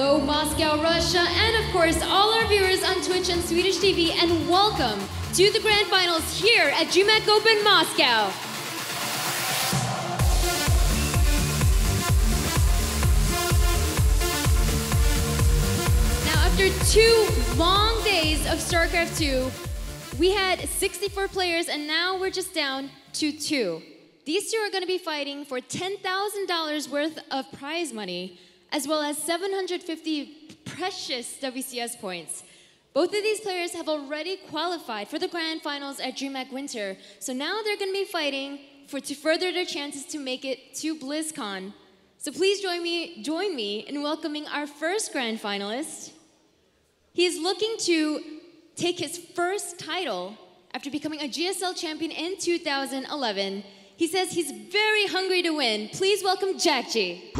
Hello, Moscow, Russia, and of course, all our viewers on Twitch and Swedish TV, and welcome to the Grand Finals here at DreamHack Open Moscow. Now, after 2 long days of StarCraft 2, we had 64 players, and now we're just down to 2. These 2 are going to be fighting for $10,000 worth of prize money, as well as 750 precious WCS points. Both of these players have already qualified for the Grand Finals at DreamHack Winter, so now they're going to be fighting to further their chances to make it to BlizzCon. So please join me in welcoming our first Grand Finalist. He is looking to take his first title after becoming a GSL champion in 2011. He says he's very hungry to win. Please welcome jjakji.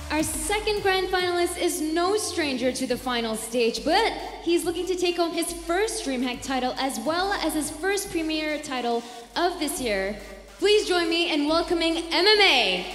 Our second Grand Finalist is no stranger to the final stage, but he's looking to take home his first DreamHack title as well as his first premier title of this year. Please join me in welcoming MMA.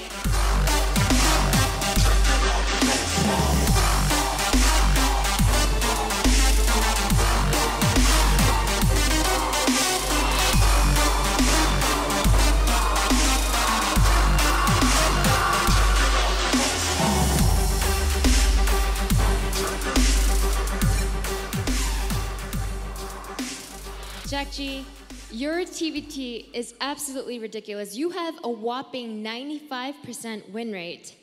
jjakji, your TVT is absolutely ridiculous. You have a whopping 95% win rate.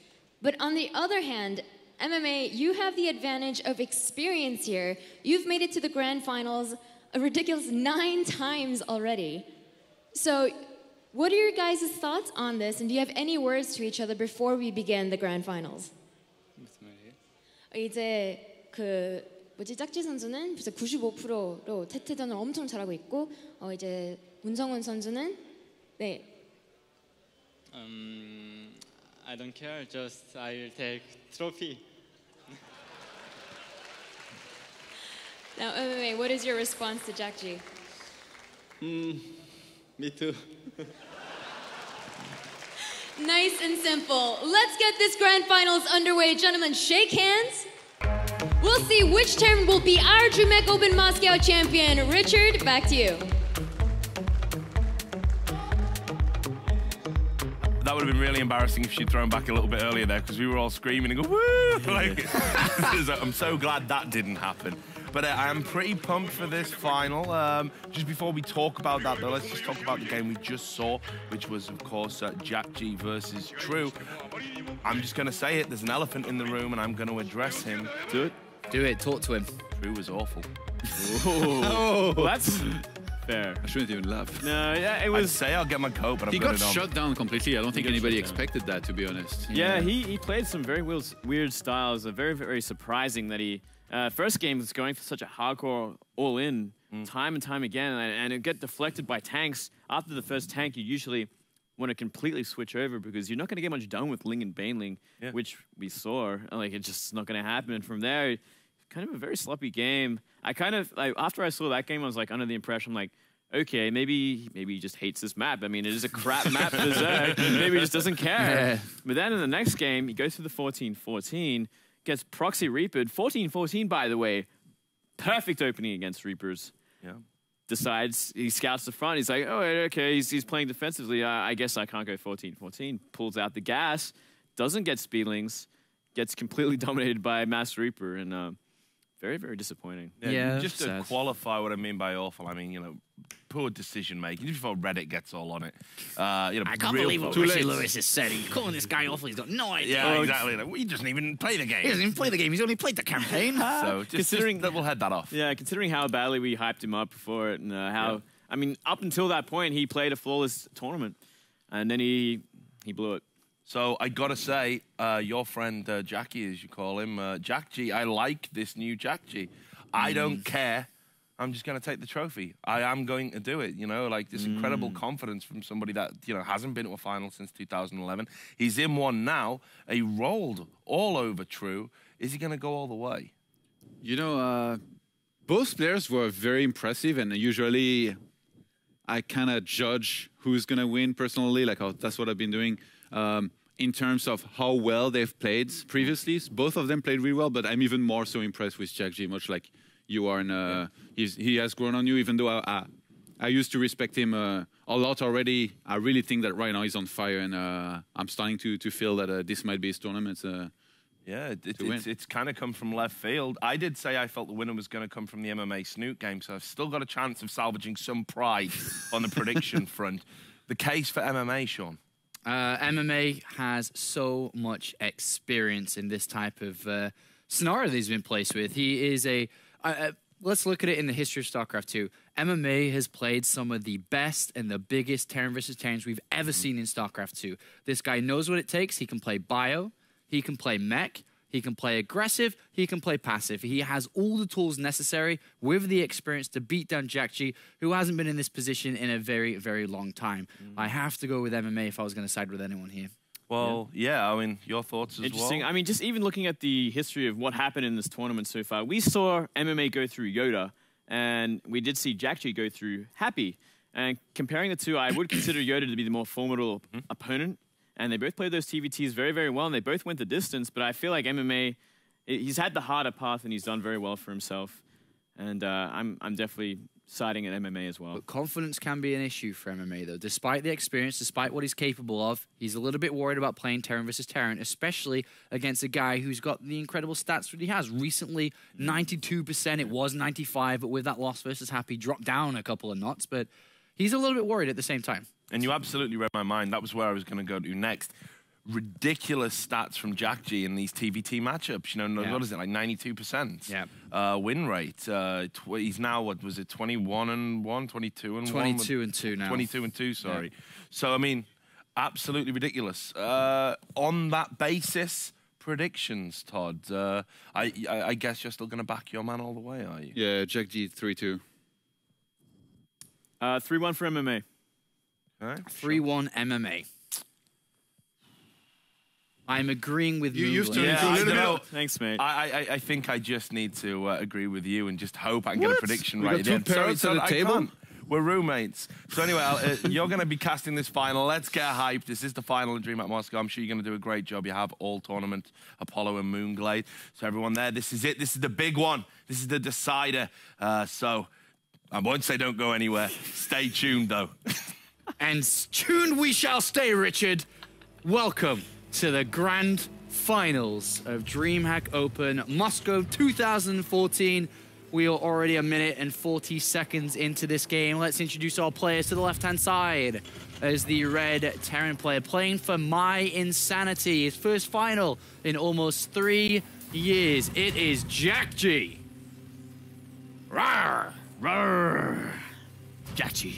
But on the other hand, MMA, you have the advantage of experience here. You've made it to the Grand Finals a ridiculous 9 times already. So what are your guys' thoughts on this? And do you have any words to each other before we begin the Grand Finals? 이제 짝지 선수는 벌써 95%로 태태전을 엄청 잘하고 있고 이제 문성훈 선수는 네. I don't care. Just I'll take trophy. Now, MMA, what is your response to jjakji? Me too. Nice and simple. Let's get this Grand Finals underway. Gentlemen, shake hands. We'll see which term will be our DreamHack Open Moscow champion. Richard, back to you. That would have been really embarrassing if she'd thrown back a little bit earlier there, because we were all screaming and go, woo! Like, I'm so glad that didn't happen. But I am pretty pumped for this final. Just before we talk about that, though, let's just talk about the game we just saw, which was, of course, jjakji versus True. I'm just going to say it. There's an elephant in the room, and I'm going to address him. Do it. Do it. Talk to him. True was awful. Oh, Well, that's fair. I shouldn't even laugh. No, yeah, it was. I'd say I'll get my coat, but He I've got got it on. shut down completely. I don't think got anybody shut down. expected that, to be honest. Yeah, he played some very weird styles. Very, very surprising that he first game was going for such a hardcore all-in time and time again, and it get deflected by tanks. After the first tank, you usually want to completely switch over because you're not going to get much done with Ling and Baneling, which we saw. Like, it's just not going to happen. And from there, kind of a very sloppy game. I kind of, like, after I saw that game, I was like under the impression, like, okay, maybe he just hates this map. I mean, it is a crap map for Zerg. Maybe he just doesn't care. But then in the next game, he goes to the 14-14, gets proxy Reapered. 14-14, by the way, perfect opening against Reapers. Yeah. Decides, he scouts the front. He's like, oh, okay, he's playing defensively. I guess I can't go 14-14. Pulls out the gas, doesn't get speedlings, gets completely dominated by Master Reaper, and very, very disappointing. Yeah, just to qualify what I mean by awful, I mean, you know, poor decision making. Just before Reddit gets all on it. You know, I can't believe what Richie Lewis has said. He's calling this guy awful. He's got no idea. Yeah, exactly. Like, well, he doesn't even play the game. He doesn't even play the game. He's only played the campaign. So considering that, we'll head that off. Yeah, considering how badly we hyped him up before it, and how I mean, up until that point, he played a flawless tournament, and then he blew it. So I gotta say, your friend jjakji, as you call him, jjakji, I like this new jjakji. I don't care I'm just going to take the trophy. I am going to do it, you know, like this incredible confidence from somebody that, you know, hasn't been to a final since 2011. He's in one now. He rolled all over True. Is he going to go all the way? You know, both players were very impressive, and usually I kind of judge who's going to win personally. Like, that's what I've been doing in terms of how well they've played previously. Both of them played really well, but I'm even more so impressed with jjakji, much like you are. He has grown on you, even though I used to respect him a lot already. I really think that right now he's on fire, and I'm starting to feel that this might be his tournament. Yeah, it's kind of come from left field. I did say I felt the winner was going to come from the MMA Snoot game, so I've still got a chance of salvaging some pride on the prediction front. The case for MMA, Sean? MMA has so much experience in this type of scenario that he's been placed with. He is let's look at it in the history of StarCraft 2. MMA has played some of the best and the biggest Terran versus Terrans we've ever seen in StarCraft 2. This guy knows what it takes. He can play bio. He can play mech, he can play aggressive, he can play passive. He has all the tools necessary with the experience to beat down jjakji, who hasn't been in this position in a very, very long time. I have to go with MMA if I was going to side with anyone here. Well, yeah, I mean, your thoughts as well? Interesting. I mean, just even looking at the history of what happened in this tournament so far, we saw MMA go through Yoda, and we did see jjakji go through Happy. And comparing the two, I would consider Yoda to be the more formidable opponent. And they both played those TVTs very, very well, and they both went the distance. But I feel like MMA, he's had the harder path, and he's done very well for himself. And I'm definitely siding at MMA as well. But confidence can be an issue for MMA, though. Despite the experience, despite what he's capable of, he's a little bit worried about playing Terran versus Terran, especially against a guy who's got the incredible stats that he has. Recently, 92%. It was 95%, but with that loss versus Happy, dropped down a couple of knots. But he's a little bit worried at the same time. And you absolutely read my mind. That was where I was going to go to next. Ridiculous stats from jjakji in these TVT matchups. You know, what is it, like 92% win rate. He's now, what was it, 21-1, 22-1? 22-2 now. 22-2, sorry. Yeah. So, I mean, absolutely ridiculous. On that basis, predictions, Todd. I guess you're still going to back your man all the way, are you? Yeah, jjakji 3-2. 3-1 for MMA. 3-1 MMA. I'm agreeing with you. Used to a little bit. Thanks, mate. I think I just need to agree with you and just hope I can get a prediction right. Two parents at the table. We're roommates. So anyway, you're going to be casting this final. Let's get hyped. This is the final in DreamHack Moscow. I'm sure you're going to do a great job. You have all tournament, Apollo and Moonglade. So everyone there, this is it. This is the big one. This is the decider. So I won't say don't go anywhere. Stay tuned, though. And tuned we shall stay, Richard. Welcome to the grand finals of DreamHack Open Moscow 2014. We are already 1 minute and 40 seconds into this game. Let's introduce our players to the left-hand side as the red Terran player playing for My Insanity, his first final in almost 3 years. It is jjakji. Rawr, rawr, jjakji.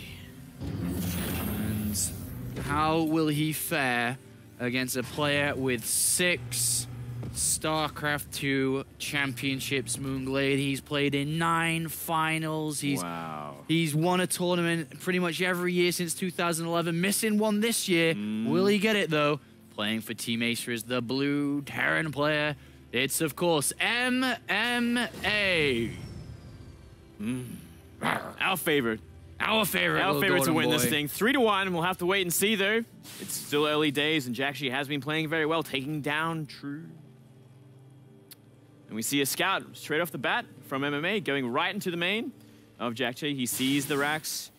How will he fare against a player with 6 StarCraft 2 championships, Moonglade? He's played in 9 finals. He's won a tournament pretty much every year since 2011, missing one this year. Will he get it, though? Playing for Team Acer is the blue Terran player. It's, of course, MMA. Our favorite. Our favorite to win this thing. 3-1. We'll have to wait and see, though. It's still early days, and jjakji has been playing very well, taking down True. And we see a scout straight off the bat from MMA going right into the main of jjakji. He sees the racks,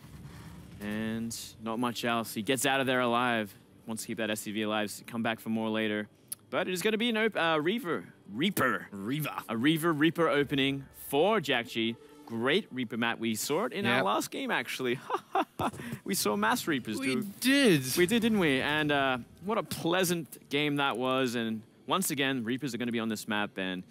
and not much else. He gets out of there alive. Wants to keep that SCV alive, so come back for more later. But it is going to be a Reaver Reaper opening for jjakji. Great Reaper map. We saw it in our last game, actually. We saw mass Reapers. We did, didn't we? And what a pleasant game that was. And once again, Reapers are going to be on this map. And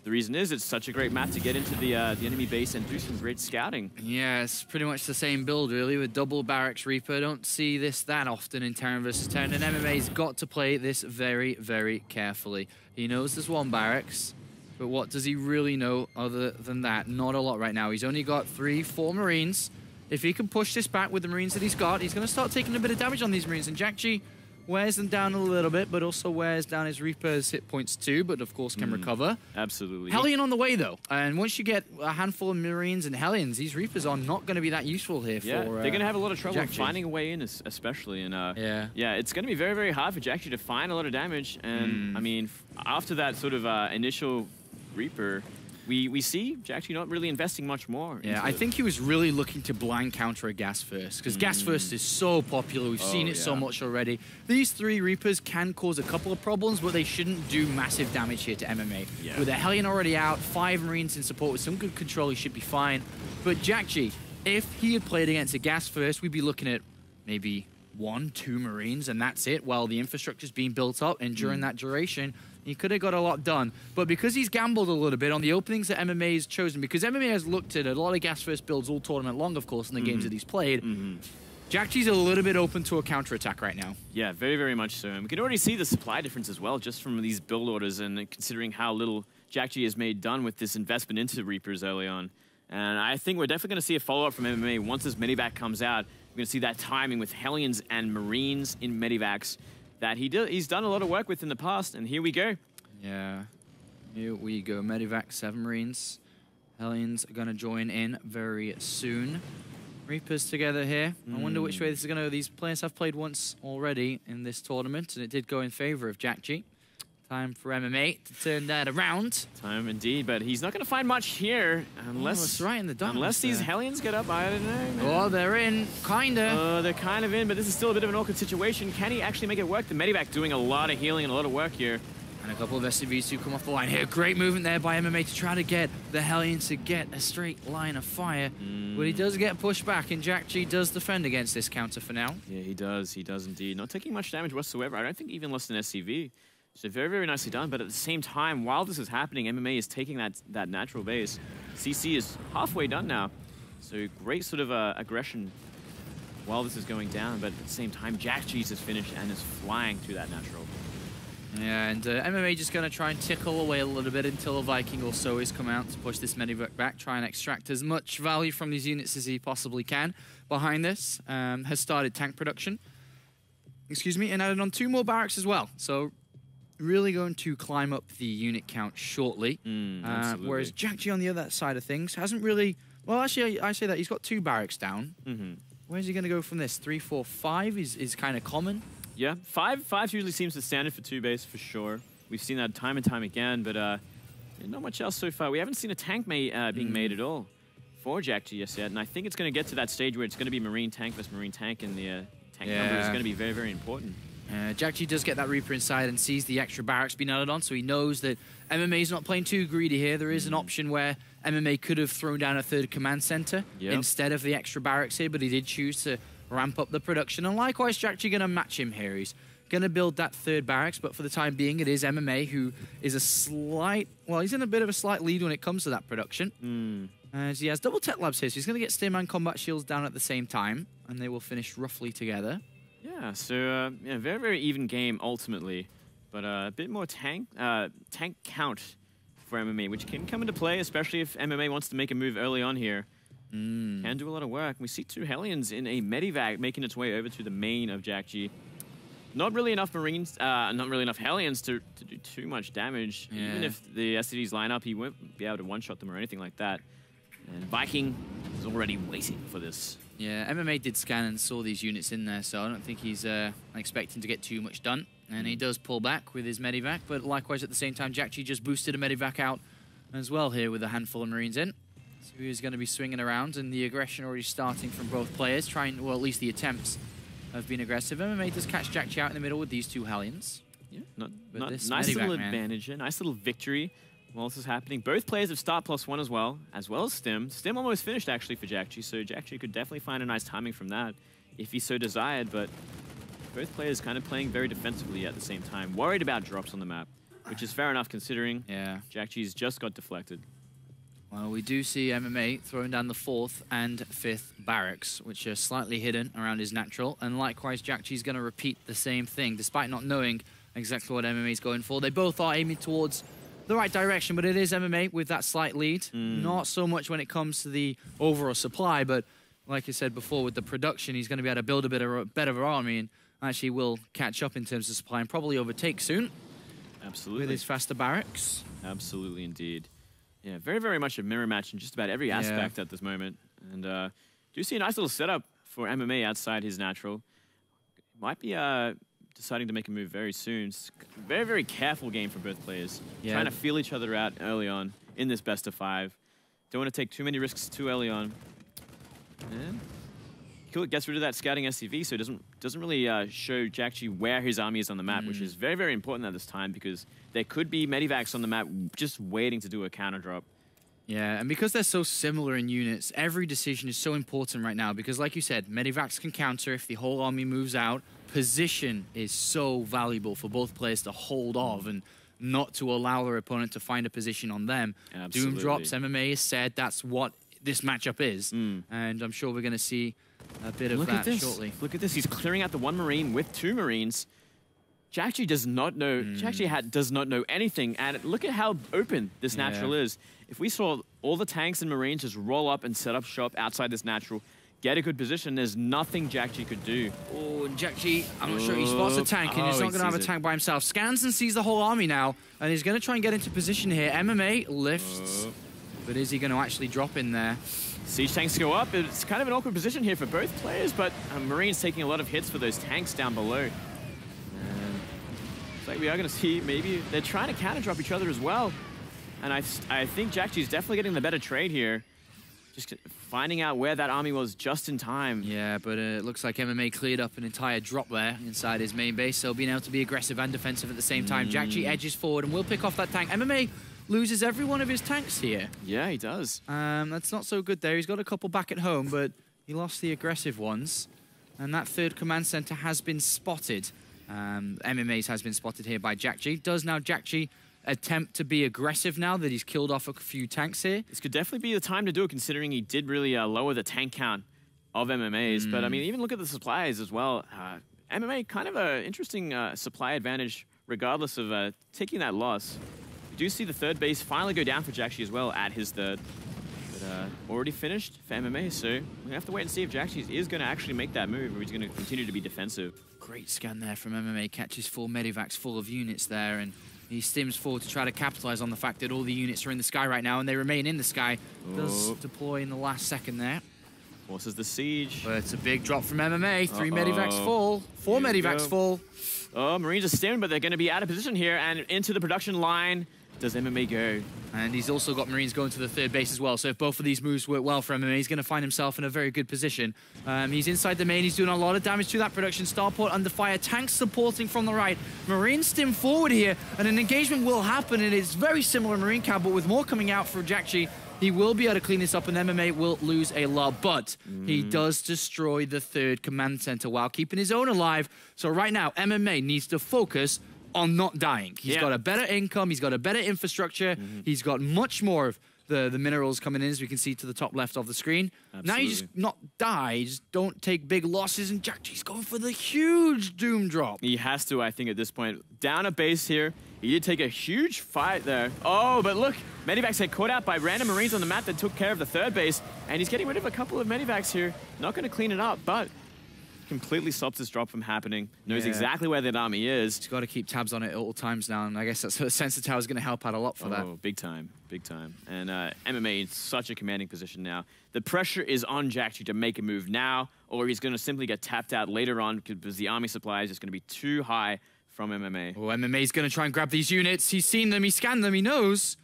the reason is it's such a great map to get into the enemy base and do some great scouting. Yeah, it's pretty much the same build, really, with double barracks Reaper. Don't see this that often in Terran versus Terran. And MMA's got to play this very, very carefully. He knows there's one barracks. But what does he really know other than that? Not a lot right now. He's only got 3-4 Marines. If he can push this back with the Marines that he's got, he's going to start taking a bit of damage on these Marines. And jjakji wears them down a little bit, but also wears down his Reaper's hit points too, but of course can recover. Absolutely. Hellion on the way, though. And once you get a handful of Marines and Hellions, these Reapers are not going to be that useful here Yeah, for they're going to have a lot of trouble jjakji. finding a way in, especially. And Yeah, it's going to be very, very hard for jjakji to find a lot of damage. And I mean, after that sort of initial Reaper, we see jjakji not really investing much more. Yeah, into I it. think he was really looking to blind counter a gas first, because gas first is so popular. We've seen it so yeah. much already. These 3 Reapers can cause a couple of problems, but they shouldn't do massive damage here to MMA. Yeah. With a Hellion already out, 5 Marines in support with some good control, he should be fine. But jjakji, if he had played against a gas first, we'd be looking at maybe 1-2 Marines, and that's it, while the infrastructure's being built up, and during that duration, he could have got a lot done. But because he's gambled a little bit on the openings that MMA has chosen, because MMA has looked at a lot of gas first builds all tournament long, of course, in the games that he's played, jjakji's a little bit open to a counterattack right now. Yeah, very, very much so. And we can already see the supply difference as well, just from these build orders and considering how little jjakji has made done with this investment into Reapers early on. And I think we're definitely going to see a follow-up from MMA. Once this Medivac comes out, we're going to see that timing with Hellions and Marines in Medivacs that he's done a lot of work with in the past, and here we go. Yeah, here we go. Medivac, 7 Marines. Hellions are going to join in very soon. Reapers together here. I wonder which way this is going to go. These players have played once already in this tournament, and it did go in favor of jjakji. Time for MMA to turn that around. Time indeed, but he's not going to find much here unless it's right in the darkness unless these there. Hellions get up. I don't know, man. Oh, they're in, kinda. They're kind of in, but this is still a bit of an awkward situation. Can he actually make it work? The Medivac doing a lot of healing and a lot of work here. And a couple of SCVs who come off the line here. Great movement there by MMA to try to get the Hellions to get a straight line of fire. But he does get pushed back, and jjakji does defend against this counter for now. Yeah, he does. He does indeed. Not taking much damage whatsoever. I don't think even lost an SCV. So very, very nicely done. But at the same time, while this is happening, MMA is taking that natural base. CC is halfway done now. So great sort of aggression while this is going down. But at the same time, jjakji is finished and is flying to that natural. Yeah, and MMA just going to try and tickle away a little bit until a Viking or so has come out to push this Medivac back, try and extract as much value from these units as he possibly can. Behind this, has started tank production. Excuse me, and added on 2 more barracks as well. So really going to climb up the unit count shortly. Whereas jjakji on the other side of things hasn't really... Well, actually, I say that. He's got 2 barracks down. Where's he going to go from this? 3, 4, 5 is kind of common. Yeah, 5 usually seems the standard for 2 base for sure. We've seen that time and time again, but not much else so far. We haven't seen a tank being made at all for jjakji just yet, and I think it's going to get to that stage where it's going to be Marine tank versus Marine tank, and the tank number is going to be very, very important. jjakji does get that Reaper inside and sees the extra barracks being added on, so he knows that MMA is not playing too greedy here. There is an option where MMA could have thrown down a 3rd command center instead of the extra barracks here, but he did choose to ramp up the production. And likewise, jjakji going to match him here. He's going to build that 3rd barracks, but for the time being, it is MMA who is he's in a bit of a slight lead when it comes to that production. As he has double tech labs here, so he's going to get Steerman combat shields down at the same time, and they will finish roughly together. Yeah, so very, very even game ultimately, but a bit more tank count for MMA, which can come into play, especially if MMA wants to make a move early on here. Can do a lot of work. We see 2 Hellions in a Medivac making its way over to the main of jjakji. Not really enough Marines, not really enough Hellions to do too much damage. Yeah. Even if the SCDs line up, he won't be able to one-shot them or anything like that. And Viking is already waiting for this. Yeah, MMA did scan and saw these units in there, so I don't think he's expecting to get too much done. And he does pull back with his Medivac, but likewise at the same time, jjakji just boosted a Medivac out as well here with a handful of Marines in. So he's going to be swinging around, and the aggression already starting from both players, well, at least the attempts have been aggressive. MMA does catch jjakji out in the middle with these 2 Hellions. Yeah, nice Medivac, little man. advantage here, nice little victory while this is happening. Both players have start +1 as well as Stim. Stim almost finished actually for jjakji, so jjakji could definitely find a nice timing from that if he so desired, but both players kind of playing very defensively at the same time, worried about drops on the map, which is fair enough considering jjakji's just got deflected. Well, we do see MMA throwing down the 4th and 5th barracks, which are slightly hidden around his natural. And likewise, jjakji's going to repeat the same thing, despite not knowing exactly what MMA is going for. They both are aiming towards the right direction, but it is MMA with that slight lead. Not so much when it comes to the overall supply, but like I said before, with the production, he's going to be able to build a bit of a better army and actually will catch up in terms of supply and probably overtake soon. Absolutely. With his faster barracks. Absolutely, indeed. Yeah, very, very much a mirror match in just about every aspect at this moment. And do you see a nice little setup for MMA outside his natural? Might be deciding to make a move very soon. It's a very, very careful game for both players. Yeah. Trying to feel each other out early on in this best of 5. Don't want to take too many risks too early on. And Cool, gets rid of that scouting SCV, so it doesn't really show jjakji where his army is on the map, which is very, very important at this time because there could be medivacs on the map just waiting to do a counter drop. Yeah, and because they're so similar in units, every decision is so important right now because, like you said, medivacs can counter if the whole army moves out. Position is so valuable for both players to hold off and not to allow their opponent to find a position on them. Absolutely. Doom drops, MMA has said that's what this matchup is, and I'm sure we're going to see a bit of that shortly. Look at this. He's clearing out the 1 Marine with 2 Marines. jjakji does not know. jjakji does not know anything, and look at how open this natural is. If we saw all the tanks and Marines just roll up and set up shop outside this natural, get a good position, there's nothing jjakji could do. Oh, and jjakji, I'm not sure he spots a tank, and he's not going to have a tank by himself. Scans and sees the whole army now, and he's going to try and get into position here. MMA lifts, but is he going to actually drop in there? Siege tanks go up. It's kind of an awkward position here for both players, but Marines taking a lot of hits for those tanks down below. And it's like we are going to see maybe they're trying to counter drop each other as well. And I think jjakji is definitely getting the better trade here. Just finding out where that army was just in time. Yeah, but it looks like MMA cleared up an entire drop there inside his main base, so being able to be aggressive and defensive at the same time. jjakji edges forward and will pick off that tank. MMA loses every one of his tanks here. Yeah, he does. That's not so good there. He's got a couple back at home, but he lost the aggressive ones. And that 3rd command center has been spotted. MMA's has been spotted here by jjakji. Does now jjakji attempt to be aggressive now that he's killed off a few tanks here? This could definitely be the time to do it, considering he did really lower the tank count of MMA's. But, I mean, even look at the supplies as well. MMA, kind of an interesting supply advantage, regardless of taking that loss. We do see the 3rd base finally go down for jjakji as well at his 3rd. But already finished for MMA, so we have to wait and see if jjakji is going to actually make that move or he's going to continue to be defensive. Great scan there from MMA. Catches 4 medivacs full of units there, and he stims forward to try to capitalize on the fact that all the units are in the sky right now, and they remain in the sky. Does deploy in the last second there. Forces the siege. But it's a big drop from MMA. 3 medivacs full. 4 medivacs full. Oh, Marines are stimmed, but they're going to be out of position here and into the production line. Does MMA go? And he's also got Marines going to the 3rd base as well. So if both of these moves work well for MMA, he's going to find himself in a very good position. He's inside the main. He's doing a lot of damage to that production. Starport under fire. Tanks supporting from the right. Marines stim forward here, and an engagement will happen. And it's very similar Marine cab, but with more coming out for jjakji, he will be able to clean this up, and MMA will lose a lot. But he does destroy the 3rd command center while keeping his own alive. So right now, MMA needs to focus on not dying. He's got a better income, he's got a better infrastructure, he's got much more of the minerals coming in, as we can see to the top left of the screen. Absolutely. Now you just not die, you just don't take big losses, and jjakji's going for the huge Doom drop. He has to, I think, at this point. Down a base here. He did take a huge fight there. Oh, but look, medivacs get caught out by random Marines on the map that took care of the 3rd base, and he's getting rid of a couple of medivacs here. Not going to clean it up, but completely stops this drop from happening. Knows exactly where that army is. He's got to keep tabs on it at all times now, and I guess that's Sensor Tower is going to help out a lot for that. Oh, big time, big time. And MMA in such a commanding position now. The pressure is on jjakji to make a move now, or he's going to simply get tapped out later on because the army supply is just going to be too high from MMA. Oh, MMA's going to try and grab these units. He's seen them, he scanned them, he knows.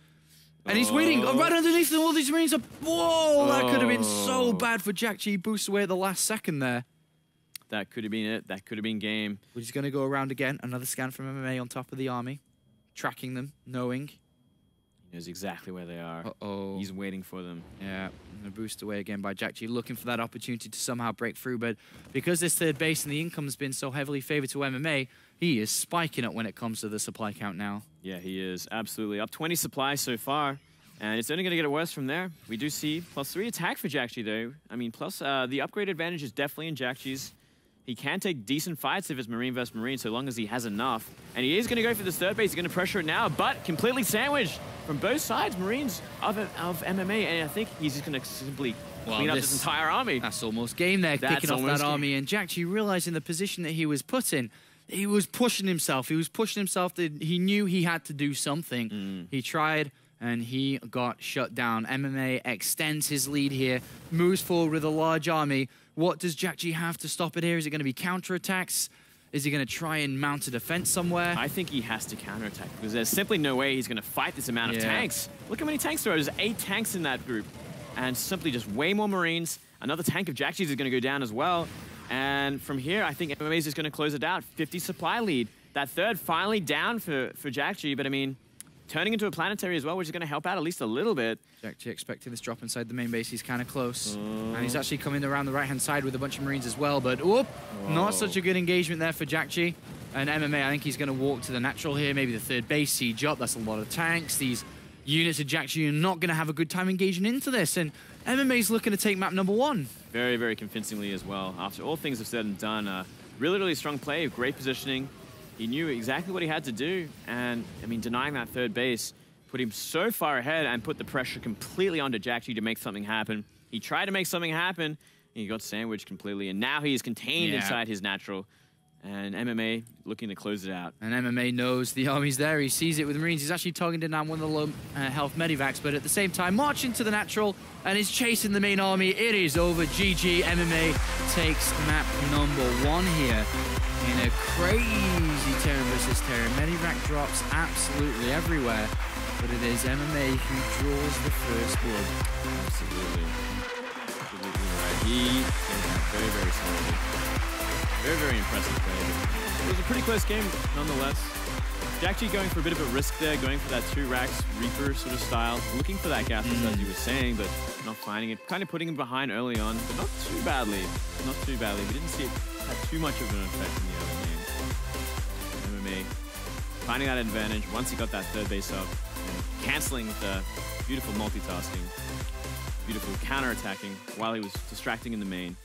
And he's waiting right underneath them. All these Marines are... Whoa, that could have been so bad for jjakji. He boosts away at the last second there. That could have been it. That could have been game. We're just going to go around again. Another scan from MMA on top of the army. Tracking them, knowing. He knows exactly where they are. Uh-oh. He's waiting for them. Yeah, and a boost away again by jjakji, looking for that opportunity to somehow break through. But because this 3rd base and the income's been so heavily favored to MMA, he is spiking up when it comes to the supply count now. Yeah, he is. Absolutely. Up 20 supply so far. And it's only going to get worse from there. We do see +3 attack for jjakji, though. I mean, plus the upgrade advantage is definitely in jjakji's he can take decent fights if it's Marine versus Marine, so long as he has enough. And he is going to go for this third base. He's going to pressure it now, but completely sandwiched from both sides, Marines of MMA. And I think he's just going to simply clean up this entire army. That's almost game there, kicking off that army. And jjakji, realizing the position that he was put in, he was pushing himself. He was pushing himself. He knew he had to do something. He tried, and he got shut down. MMA extends his lead here, moves forward with a large army. What does jjakji have to stop it here? Is it going to be counterattacks? Is he going to try and mount a defense somewhere? I think he has to counterattack because there's simply no way he's going to fight this amount of tanks. Look how many tanks there are. There's 8 tanks in that group. And simply just way more Marines. Another tank of jjakji's is going to go down as well. And from here, I think MMA is just going to close it out. 50 supply lead. That third finally down for jjakji, but I mean, turning into a planetary as well, which is going to help out at least a little bit. jjakji expecting this drop inside the main base. He's kind of close. And he's actually coming around the right-hand side with a bunch of Marines as well. But, whoop, not such a good engagement there for jjakji. And MMA, I think he's going to walk to the natural here. Maybe the third base, siege up. That's a lot of tanks. These units of jjakji are not going to have a good time engaging into this. And MMA's looking to take map number 1. Very, very convincingly as well. After all things are said and done, really, really strong play, great positioning. He knew exactly what he had to do, and I mean, denying that third base put him so far ahead and put the pressure completely onto jjakji to make something happen. He tried to make something happen, and he got sandwiched completely, and now he is contained inside his natural. And MMA looking to close it out. And MMA knows the army's there. He sees it with Marines. He's actually targeting down one of the low health medivacs, but at the same time, marching to the natural and is chasing the main army. It is over. GG. MMA takes map number 1 here in a crazy Terran versus Terran. Medivac drops absolutely everywhere, but it is MMA who draws the first blood. Absolutely. Absolutely right. He did that very, very solidly. Very, very impressive play. It was a pretty close game, nonetheless. jjakji going for a bit of a risk there, going for that 2 racks Reaper sort of style, looking for that gas, as you were saying, but not finding it. Kind of putting him behind early on, but not too badly. Not too badly. We didn't see it had too much of an effect in the early game. MMA finding that advantage once he got that third base up, and canceling with the beautiful multitasking, beautiful counter-attacking while he was distracting in the main.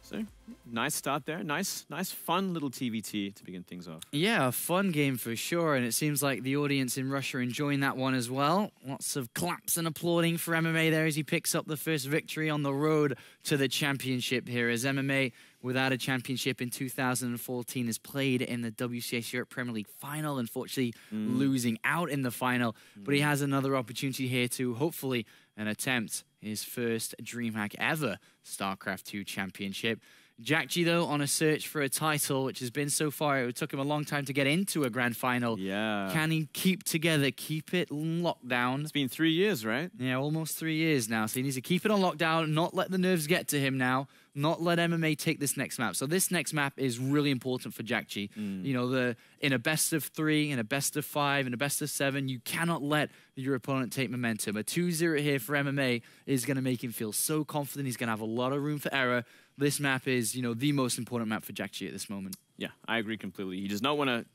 So, nice start there. Nice, fun little TVT to begin things off. Yeah, a fun game for sure, and it seems like the audience in Russia are enjoying that one as well. Lots of claps and applauding for MMA there as he picks up the first victory on the road to the championship here, as MMA, without a championship in 2014, has played in the WCS Europe Premier League final, unfortunately losing out in the final, but he has another opportunity here to hopefully attempt his first DreamHack ever StarCraft 2 championship. jjakji, though, on a search for a title, which has been so far, it took him a long time to get into a grand final. Yeah. Can he keep together, keep it locked down? It's been 3 years, right? Yeah, almost 3 years now. So he needs to keep it on lockdown, not let the nerves get to him now, not let MMA take this next map. So this next map is really important for jjakji. You know, in a best of 3, in a best of 5, in a best of 7, you cannot let your opponent take momentum. A 2-0 here for MMA is going to make him feel so confident. He's going to have a lot of room for error. This map is, you know, the most important map for jjakji at this moment. Yeah, I agree completely. He does not want to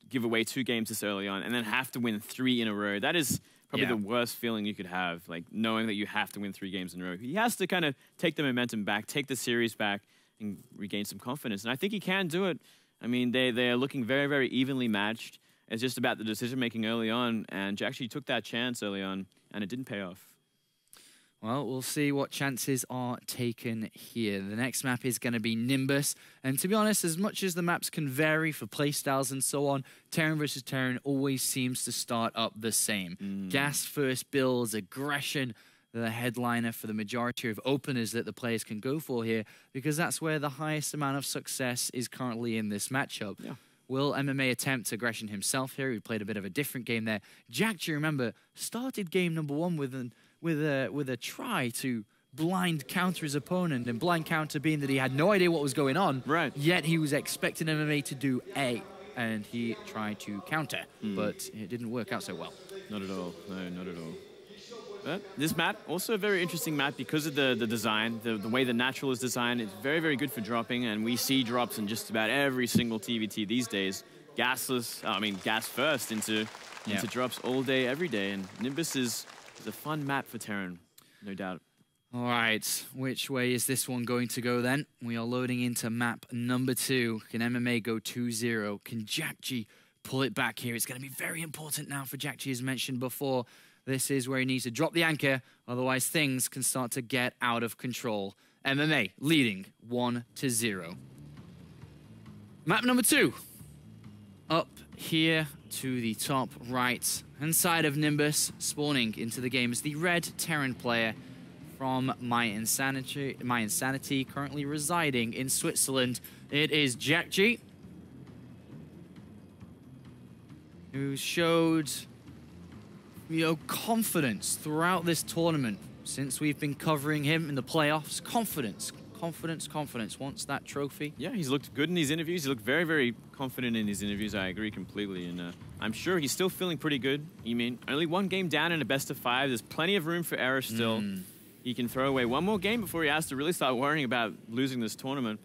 give away 2 games this early on and then have to win 3 in a row. That is probably the worst feeling you could have, like knowing that you have to win 3 games in a row. He has to kind of take the momentum back, take the series back, and regain some confidence. And I think he can do it. I mean, they are looking very, very evenly matched. It's just about the decision-making early on, and jjakji took that chance early on, and it didn't pay off. Well, we'll see what chances are taken here. The next map is going to be Nimbus. And to be honest, as much as the maps can vary for playstyles and so on, Terran versus Terran always seems to start up the same. Gas first builds, aggression, the headliner for the majority of openers that the players can go for here, because that's where the highest amount of success is currently in this matchup. Yeah. Will MMA attempt aggression himself here? He played a bit of a different game there. jjakji, remember, started game number 1 with a try to blind counter his opponent, and blind counter being that he had no idea what was going on. Right. Yet he was expecting MMA to do A, and he tried to counter, but it didn't work out so well. Not at all. No, not at all. But this map, also a very interesting map because of the design, the way the natural is designed. It's very, very good for dropping, and we see drops in just about every single TVT these days. Gas first into drops all day, every day. And Nimbus is a fun map for Terran, no doubt. All right, which way is this one going to go then? We are loading into map number 2. Can MMA go 2-0? Can jjakji pull it back here? It's going to be very important now for jjakji, as mentioned before. This is where he needs to drop the anchor, otherwise things can start to get out of control. MMA leading 1-0. Map number 2. Up here to the top right hand side of Nimbus, spawning into the game is the red Terran player from My Insanity, currently residing in Switzerland. It is jjakji, who showed, confidence throughout this tournament since we've been covering him in the playoffs. Confidence. Wants that trophy. Yeah, he's looked good in these interviews. He looked very, very confident in his interviews. I agree completely. And I'm sure he's still feeling pretty good. I mean, only one game down in a best of 5. There's plenty of room for error still. He can throw away one more game before he has to really start worrying about losing this tournament.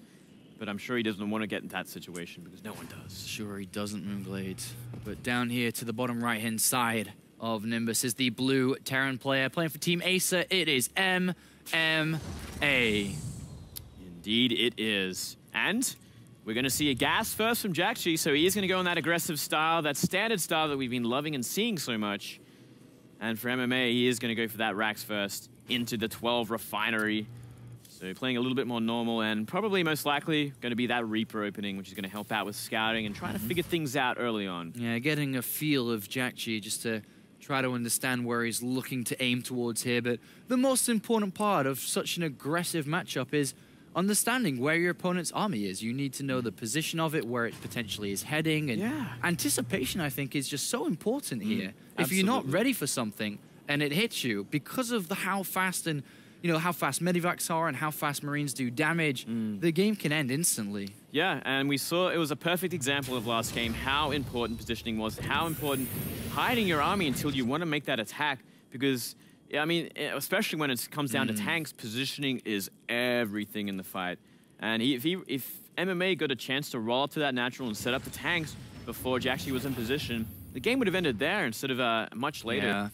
But I'm sure he doesn't want to get in that situation because no one does. Sure he doesn't, Moonglade. But down here to the bottom right-hand side of Nimbus is the blue Terran player playing for Team EIZO. It is MMA. Indeed it is. And we're going to see a gas first from jjakji, so he is going to go in that aggressive style, that standard style that we've been loving and seeing so much. And for MMA, he is going to go for that Rax first into the 12 refinery. So playing a little bit more normal and probably most likely going to be that Reaper opening, which is going to help out with scouting and trying to figure things out early on. Yeah, getting a feel of jjakji just to try to understand where he's looking to aim towards here. But the most important part of such an aggressive matchup is understanding where your opponent's army is. You need to know the position of it, where it potentially is heading, and anticipation, I think, is just so important here. If you're not ready for something and it hits you, because of how fast and how fast medivacs are and how fast Marines do damage, the game can end instantly. Yeah, and we saw it was a perfect example of last game how important positioning was, how important hiding your army until you want to make that attack, because I mean, especially when it comes down to tanks, positioning is everything in the fight. And if MMA got a chance to roll up to that natural and set up the tanks before jjakji was in position, the game would have ended there instead of much later. Yeah.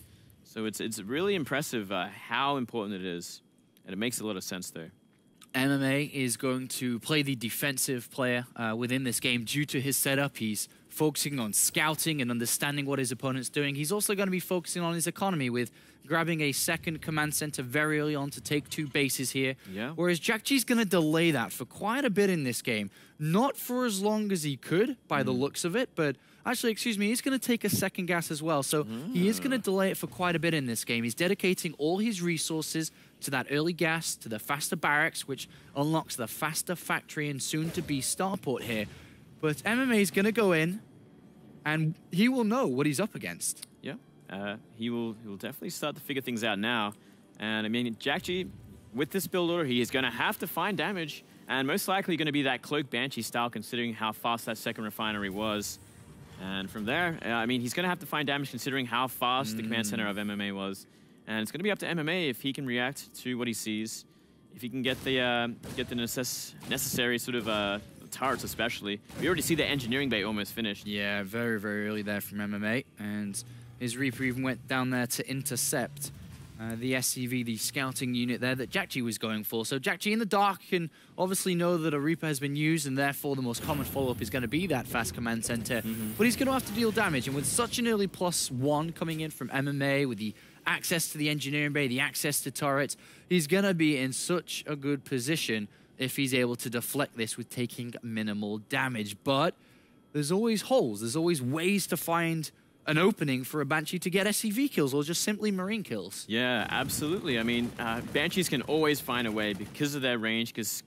So it's really impressive how important it is. And it makes a lot of sense there. MMA is going to play the defensive player within this game due to his setup. He's focusing on scouting and understanding what his opponent's doing. He's also going to be focusing on his economy with grabbing a second command center very early on to take 2 bases here. Yeah. Whereas jjakji's going to delay that for quite a bit in this game. Not for as long as he could, by the looks of it, but actually, excuse me, he's going to take a second gas as well. So he is going to delay it for quite a bit in this game. He's dedicating all his resources to that early gas, to the faster barracks, which unlocks the faster factory and soon-to-be starport here. But MMA is going to go in, and he will know what he's up against. Yeah, he will definitely start to figure things out now. And I mean, jjakji, with this build order, he is going to have to find damage, and most likely going to be that Cloak Banshee style, considering how fast that second refinery was. And from there, I mean, he's going to have to find damage considering how fast the command center of MMA was. And it's going to be up to MMA if he can react to what he sees, if he can get the necessary sort of turrets, especially. We already see the engineering bay almost finished. Yeah, very, very early there from MMA. And his Reaper even went down there to intercept the SCV, the scouting unit there that jjakji was going for. So jjakji in the dark can obviously know that a Reaper has been used, and therefore the most common follow-up is going to be that fast command center. But he's going to have to deal damage, and with such an early +1 coming in from MMA, with the access to the engineering bay, the access to turrets, he's going to be in such a good position if he's able to deflect this with taking minimal damage. But there's always holes. There's always ways to find an opening for a Banshee to get SCV kills or just simply Marine kills. Yeah, absolutely. I mean, Banshees can always find a way because of their range, because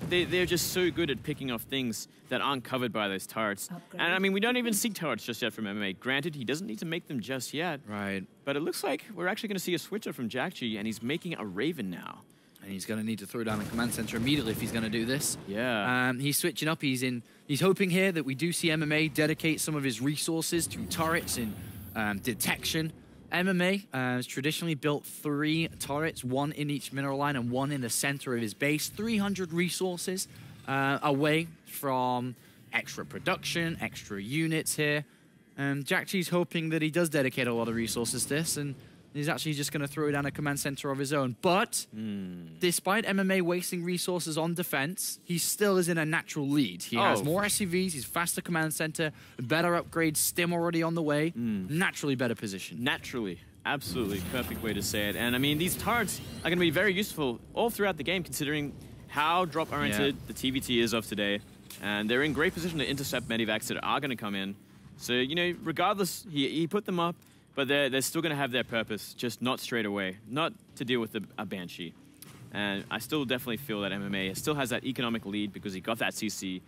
they're just so good at picking off things that aren't covered by those turrets. And I mean, we don't even see turrets just yet from MMA. Granted, he doesn't need to make them just yet. Right. But it looks like we're actually going to see a switcher from jjakji, and he's making a Raven now. And he's going to need to throw down a command center immediately if he's going to do this. Yeah. He's switching up. He's hoping here that we do see MMA dedicate some of his resources to turrets and detection. MMA has traditionally built 3 turrets, 1 in each mineral line and 1 in the center of his base. 300 resources away from extra production, extra units here. And jjakji's hoping that he does dedicate a lot of resources to this, and He's actually just going to throw down a command center of his own. But despite MMA wasting resources on defense, he still is in a natural lead. He has more SCVs, he's faster command center, better upgrades, stim already on the way, naturally better position. Naturally. Absolutely. Perfect way to say it. And I mean, these turrets are going to be very useful all throughout the game, considering how drop-oriented the TVT is of today. And they're in great position to intercept medivacs that are going to come in. So, you know, regardless, he put them up, but they're still going to have their purpose, just not straight away, not to deal with a Banshee. And I still definitely feel that MMA still has that economic lead because he got that CC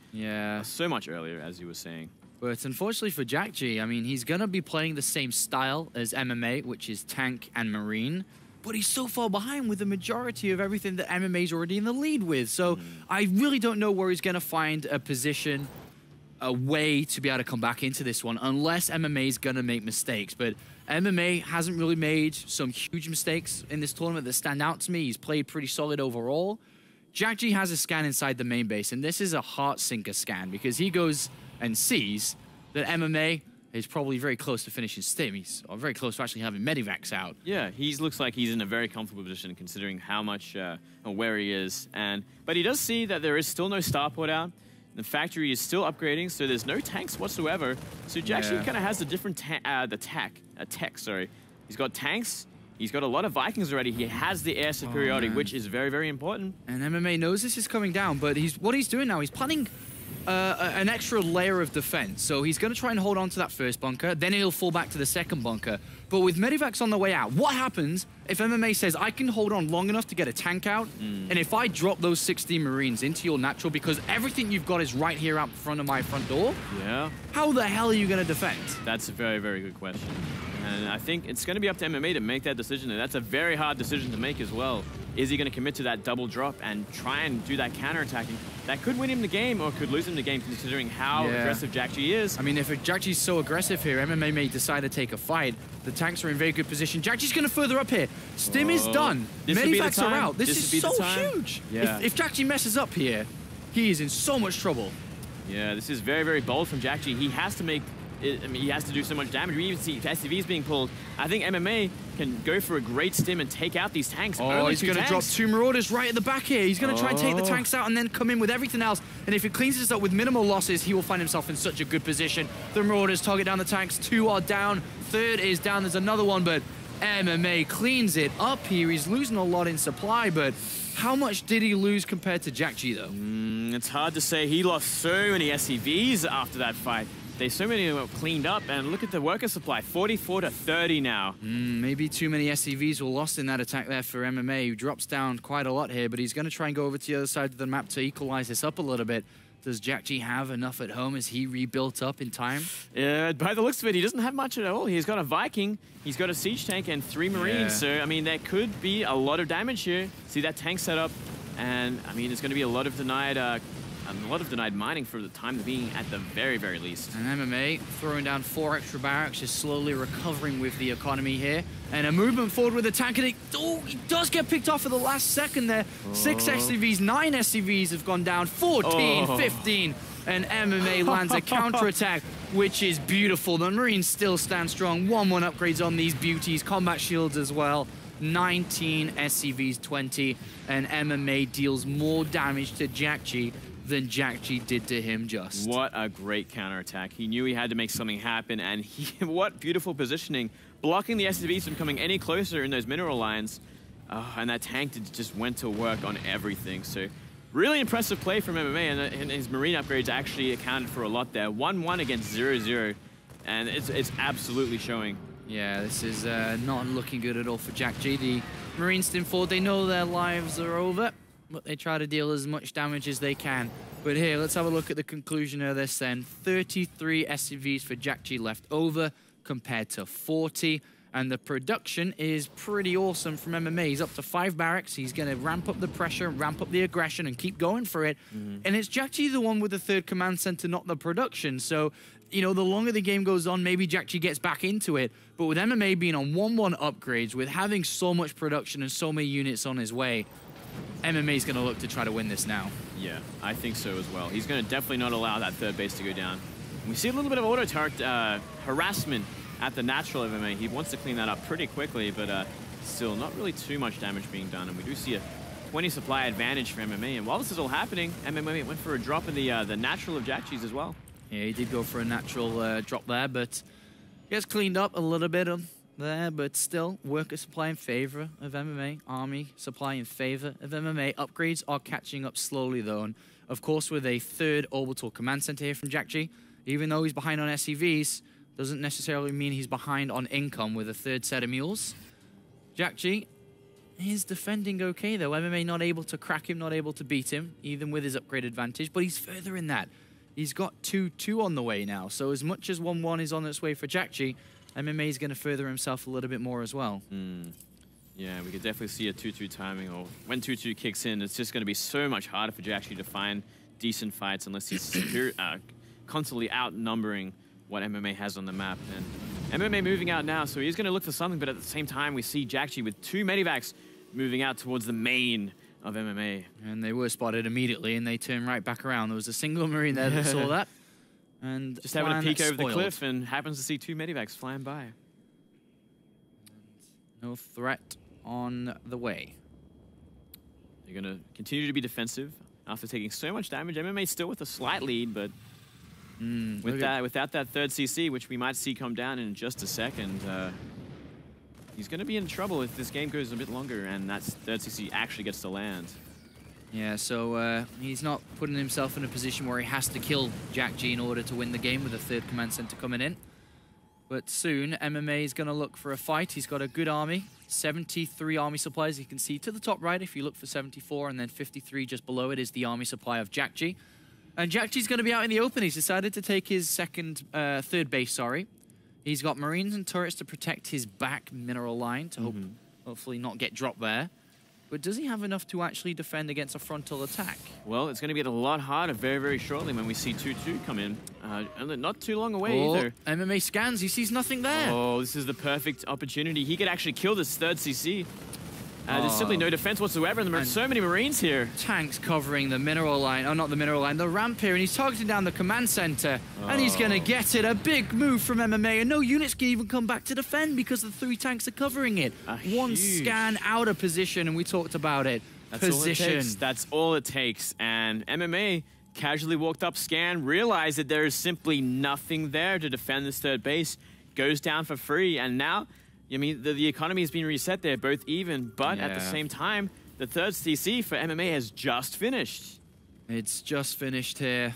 so much earlier, as you were saying. But unfortunately for jjakji, I mean, he's going to be playing the same style as MMA, which is tank and marine. But he's so far behind with the majority of everything that MMA's already in the lead with. So I really don't know where he's going to find a position, a way to be able to come back into this one, unless MMA's going to make mistakes. But MMA hasn't really made some huge mistakes in this tournament that stand out to me. He's played pretty solid overall. jjakji has a scan inside the main base, and this is a heart sinker scan because he goes and sees that MMA is probably very close to finishing stim. He's very close to actually having medivacs out. Yeah, he looks like he's in a very comfortable position considering how much where he is. But he does see that there is still no starport out. The factory is still upgrading, so there's no tanks whatsoever. So jjakji kind of has a different tech. He's got tanks. He's got a lot of Vikings already. He has the air superiority, which is very, very important. And MMA knows this is coming down, but what he's doing now, he's planning an extra layer of defense. So he's going to try and hold on to that first bunker, then he'll fall back to the second bunker. But with medivacs on the way out, what happens if MMA says, I can hold on long enough to get a tank out, and if I drop those 16 Marines into your natural, because everything you've got is right here out front of my front door, how the hell are you going to defend? That's a very, very good question. And I think it's going to be up to MMA to make that decision, and that's a very hard decision to make as well. Is he going to commit to that double drop and try and do that counterattacking? That could win him the game or could lose him the game considering how aggressive jjakji is. I mean, if jjakji's so aggressive here, MMA may decide to take a fight. The tanks are in very good position. jjakji's going to further up here. Stim is done. Medivacs are out. This is so huge. Yeah. If jjakji messes up here, he is in so much trouble. Yeah, this is very, very bold from jjakji. He has to make... I mean, he has to do so much damage. We even see SCVs being pulled. I think MMA can go for a great stim and take out these tanks. Oh, he's going to drop 2 Marauders right at the back here. He's going to try and take the tanks out and then come in with everything else. And if he cleans this up with minimal losses, he will find himself in such a good position. The Marauders target down the tanks. 2 are down. 3rd is down. There's another one, but MMA cleans it up here. He's losing a lot in supply, but how much did he lose compared to jjakji, though? It's hard to say. He lost so many SCVs after that fight. So many of them were cleaned up, and look at the worker supply, 44 to 30 now. Maybe too many SCVs were lost in that attack there for MMA, who drops down quite a lot here, but he's going to try and go over to the other side of the map to equalize this up a little bit. Does jjakji have enough at home? Is he rebuilt up in time? Yeah, by the looks of it, he doesn't have much at all. He's got a Viking, he's got a siege tank, and 3 Marines. So, I mean, there could be a lot of damage here. See that tank setup, and, I mean, it's going to be a lot of denied mining for the time being at the very, very least. And MMA throwing down 4 extra barracks, just slowly recovering with the economy here. And a movement forward with the tank, and he does get picked off at the last second there. 6 SCVs, 9 SCVs have gone down, 14, 15. And MMA lands a counterattack, which is beautiful. The Marines still stand strong. 1-1 upgrades on these beauties, combat shields as well. 19 SCVs, 20. And MMA deals more damage to jjakji than jjakji did to him just. What a great counterattack. He knew he had to make something happen, and what beautiful positioning. Blocking the SCVs from coming any closer in those mineral lines. And that tank just went to work on everything. So really impressive play from MMA, and his Marine upgrades actually accounted for a lot there. 1-1 against 0-0, and it's absolutely showing. Yeah, this is not looking good at all for jjakji. The Marines in forward, they know their lives are over, but they try to deal as much damage as they can. But here, let's have a look at the conclusion of this then. 33 SCVs for jjakji left over compared to 40. And the production is pretty awesome from MMA. He's up to 5 barracks. He's going to ramp up the pressure, ramp up the aggression, and keep going for it. And it's jjakji the one with the 3rd command center, not the production. So, you know, the longer the game goes on, maybe jjakji gets back into it. But with MMA being on 1-1 upgrades, with having so much production and so many units on his way, MMA's going to look to try to win this now. Yeah, I think so as well. He's going to definitely not allow that 3rd base to go down. We see a little bit of auto turret harassment at the natural of MMA. He wants to clean that up pretty quickly, but still not really too much damage being done. And we do see a 20 supply advantage for MMA. And while this is all happening, MMA went for a drop in the natural of jjakji's as well. Yeah, he did go for a natural drop there, but gets cleaned up a little bit there, but still, worker supply in favor of MMA, army supply in favor of MMA. Upgrades are catching up slowly, though. And of course, with a third orbital command center here from jjakji, even though he's behind on SCVs, doesn't necessarily mean he's behind on income with a third set of mules. jjakji is defending okay, though. MMA not able to crack him, not able to beat him, even with his upgrade advantage, but he's further in that. He's got 2-2 on the way now, so as much as 1-1 is on its way for jjakji, MMA is going to further himself a little bit more as well. Yeah, we could definitely see a 2-2 timing, or when 2-2 kicks in, it's just going to be so much harder for jjakji to find decent fights unless he's constantly outnumbering what MMA has on the map. And MMA moving out now, so he's going to look for something, but at the same time, we see jjakji with 2 medivacs moving out towards the main of MMA. And they were spotted immediately, and they turned right back around. There was a single Marine there that saw that. And just having a peek over the cliff and happens to see 2 medivacs flying by. No threat on the way. They're going to continue to be defensive after taking so much damage. MMA still with a slight lead, but without that third CC, which we might see come down in just a second, he's going to be in trouble if this game goes a bit longer and that third CC actually gets to land. Yeah, so he's not putting himself in a position where he has to kill jjakji in order to win the game with a third command center coming in. But soon, MMA is going to look for a fight. He's got a good army, 73 army supplies. You can see to the top right if you look for 74, and then 53 just below it is the army supply of jjakji. And jjakji's going to be out in the open. He's decided to take his third base, sorry. He's got marines and turrets to protect his back mineral line to hopefully not get dropped there. But does he have enough to actually defend against a frontal attack? Well, it's going to get a lot harder very, very shortly when we see 2-2 come in. And not too long away either. MMA scans, he sees nothing there. Oh, this is the perfect opportunity. He could actually kill this third CC. There's simply no defense whatsoever, and there are so many Marines here. Tanks covering the mineral line, oh, not the mineral line, the ramp here, and he's targeting down the command center, and he's going to get it. A big move from MMA, and no units can even come back to defend because the 3 tanks are covering it. One scan out of position, and we talked about it. That's all it takes. And MMA casually walked up, scanned, realized that there is simply nothing there to defend this third base, goes down for free, and now, I mean, the economy has been reset there, both even, but at the same time, the third CC for MMA has just finished. It's just finished here.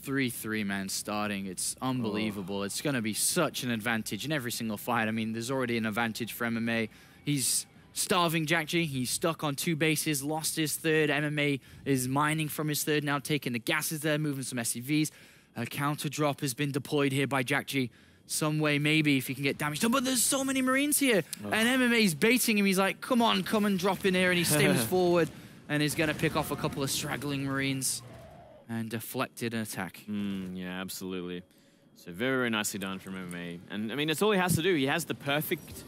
3-3 man starting. It's unbelievable. It's going to be such an advantage in every single fight. I mean, there's already an advantage for MMA. He's starving jjakji. He's stuck on 2 bases, lost his third. MMA is mining from his third, now taking the gases there, moving some SCVs. A counter drop has been deployed here by jjakji. Some way, maybe, if he can get damage done. But there's so many Marines here. And MMA's baiting him. He's like, come on, come and drop in here. And he steams forward and is going to pick off a couple of straggling Marines and deflected an attack. Yeah, absolutely. So very, very nicely done from MMA. And, I mean, that's all he has to do. He has the perfect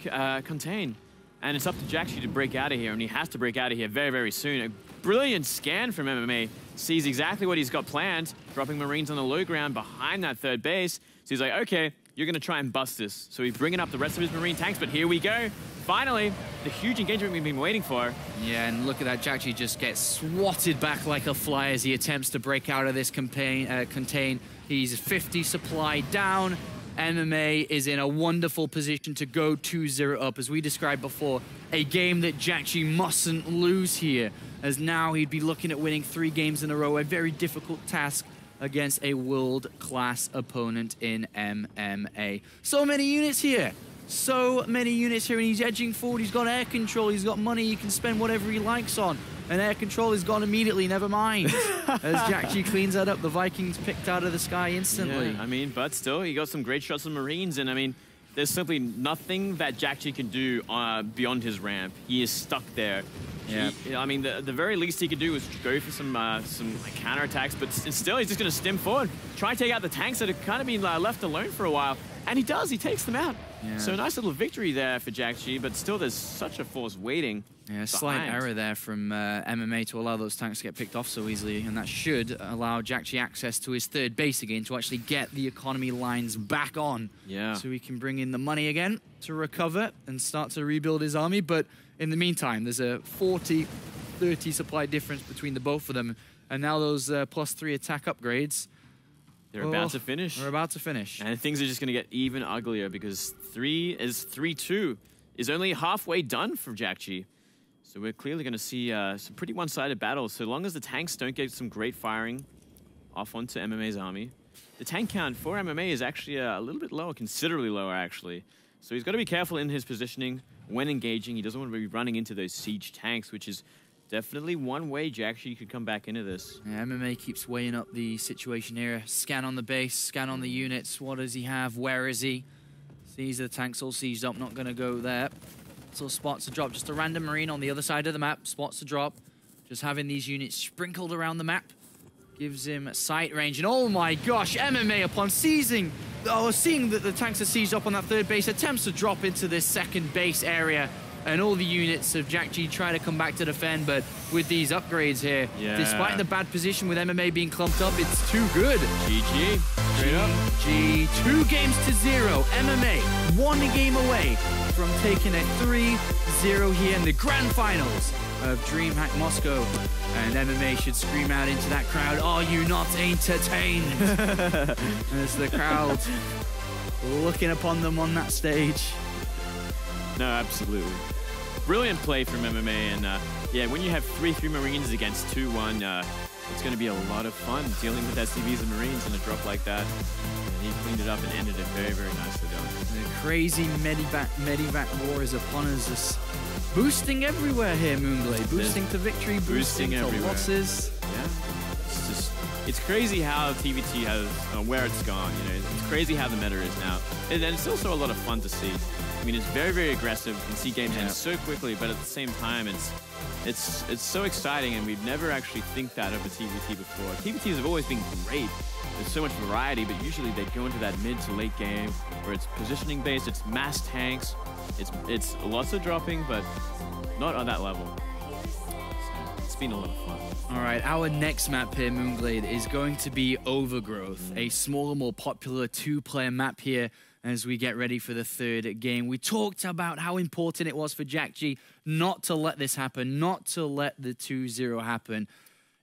contain. And it's up to jjakji to break out of here. And he has to break out of here very, very soon. A brilliant scan from MMA. Sees exactly what he's got planned. Dropping Marines on the low ground behind that third base. So he's like, okay, you're going to try and bust this. So he's bringing up the rest of his Marine tanks, but here we go. Finally, the huge engagement we've been waiting for. Yeah, and look at that. jjakji just gets swatted back like a fly as he attempts to break out of this contain. He's 50 supply down. MMA is in a wonderful position to go 2-0 up. As we described before, a game that jjakji mustn't lose here, as now he'd be looking at winning 3 games in a row, a very difficult task against a world-class opponent in MMA. So many units here. So many units here, and he's edging forward. He's got air control. He's got money he can spend whatever he likes on. And air control is gone immediately, never mind. As jjakji cleans that up, the Vikings picked out of the sky instantly. Yeah, I mean, but still, he got some great shots of Marines, and I mean, there's simply nothing that jjakji can do beyond his ramp. He is stuck there. Yeah. I mean, the very least he could do is go for some like, counterattacks, but still he's just going to stem forward, try and take out the tanks that have kind of been left alone for a while. And he does, he takes them out. Yeah. So a nice little victory there for jjakji, but still there's such a force waiting. Yeah, slight error there from MMA to allow those tanks to get picked off so easily, and that should allow jjakji access to his third base again to actually get the economy lines back on. Yeah. So he can bring in the money again to recover and start to rebuild his army. But in the meantime, there's a 40-30 supply difference between the both of them, and now those +3 attack upgrades. They're about to finish. They're about to finish. And things are just going to get even uglier because 3-2 is only halfway done for jjakji. So we're clearly going to see some pretty one-sided battles. So long as the tanks don't get some great firing off onto MMA's army. The tank count for MMA is actually a little bit lower, considerably lower actually. So he's got to be careful in his positioning when engaging. He doesn't want to be running into those siege tanks, which is definitely one way jjakji could come back into this. Yeah, MMA keeps weighing up the situation here. Scan on the base, scan on the units. What does he have? Where is he? Sees the tanks all sieged up, not going to go there. So spots a drop, just a random marine on the other side of the map. Spots a drop. Just having these units sprinkled around the map gives him sight range. And oh my gosh, MMA upon seeing that the tanks are sieged up on that third base, attempts to drop into this second base area. And all the units of jjakji try to come back to defend, but with these upgrades here, despite the bad position with MMA being clumped up, it's too good. GG. Straight up. GG. 2-0. MMA 1 game away from taking a 3-0 here in the grand finals of DreamHack Moscow. And MMA should scream out into that crowd, "Are you not entertained?" As the crowd looking upon them on that stage. No, absolutely. Brilliant play from MMA, and yeah, when you have 3 Marines against 2-1, it's going to be a lot of fun dealing with SCVs and Marines in a drop like that. And he cleaned it up and ended it very, very nicely done. The crazy Medivac war is upon us, just boosting everywhere here, Moonglade. Boosting to victory, boosting to everywhere. losses. Yeah, it's crazy how TVT has, where it's gone, you know. It's crazy how the meta is now. And it's also a lot of fun to see. I mean, it's very, very aggressive. You can see games end so quickly, but at the same time, it's so exciting, and we've never actually think that of a TVT before. TVTs have always been great. There's so much variety, but usually they go into that mid to late game where it's positioning based, it's mass tanks, it's lots of dropping, but not on that level. So it's been a lot of fun. All right, our next map here, Moonglade, is going to be Overgrowth, a smaller, more popular 2-player map here as we get ready for the third game. We talked about how important it was for jjakji not to let this happen, not to let the 2-0 happen.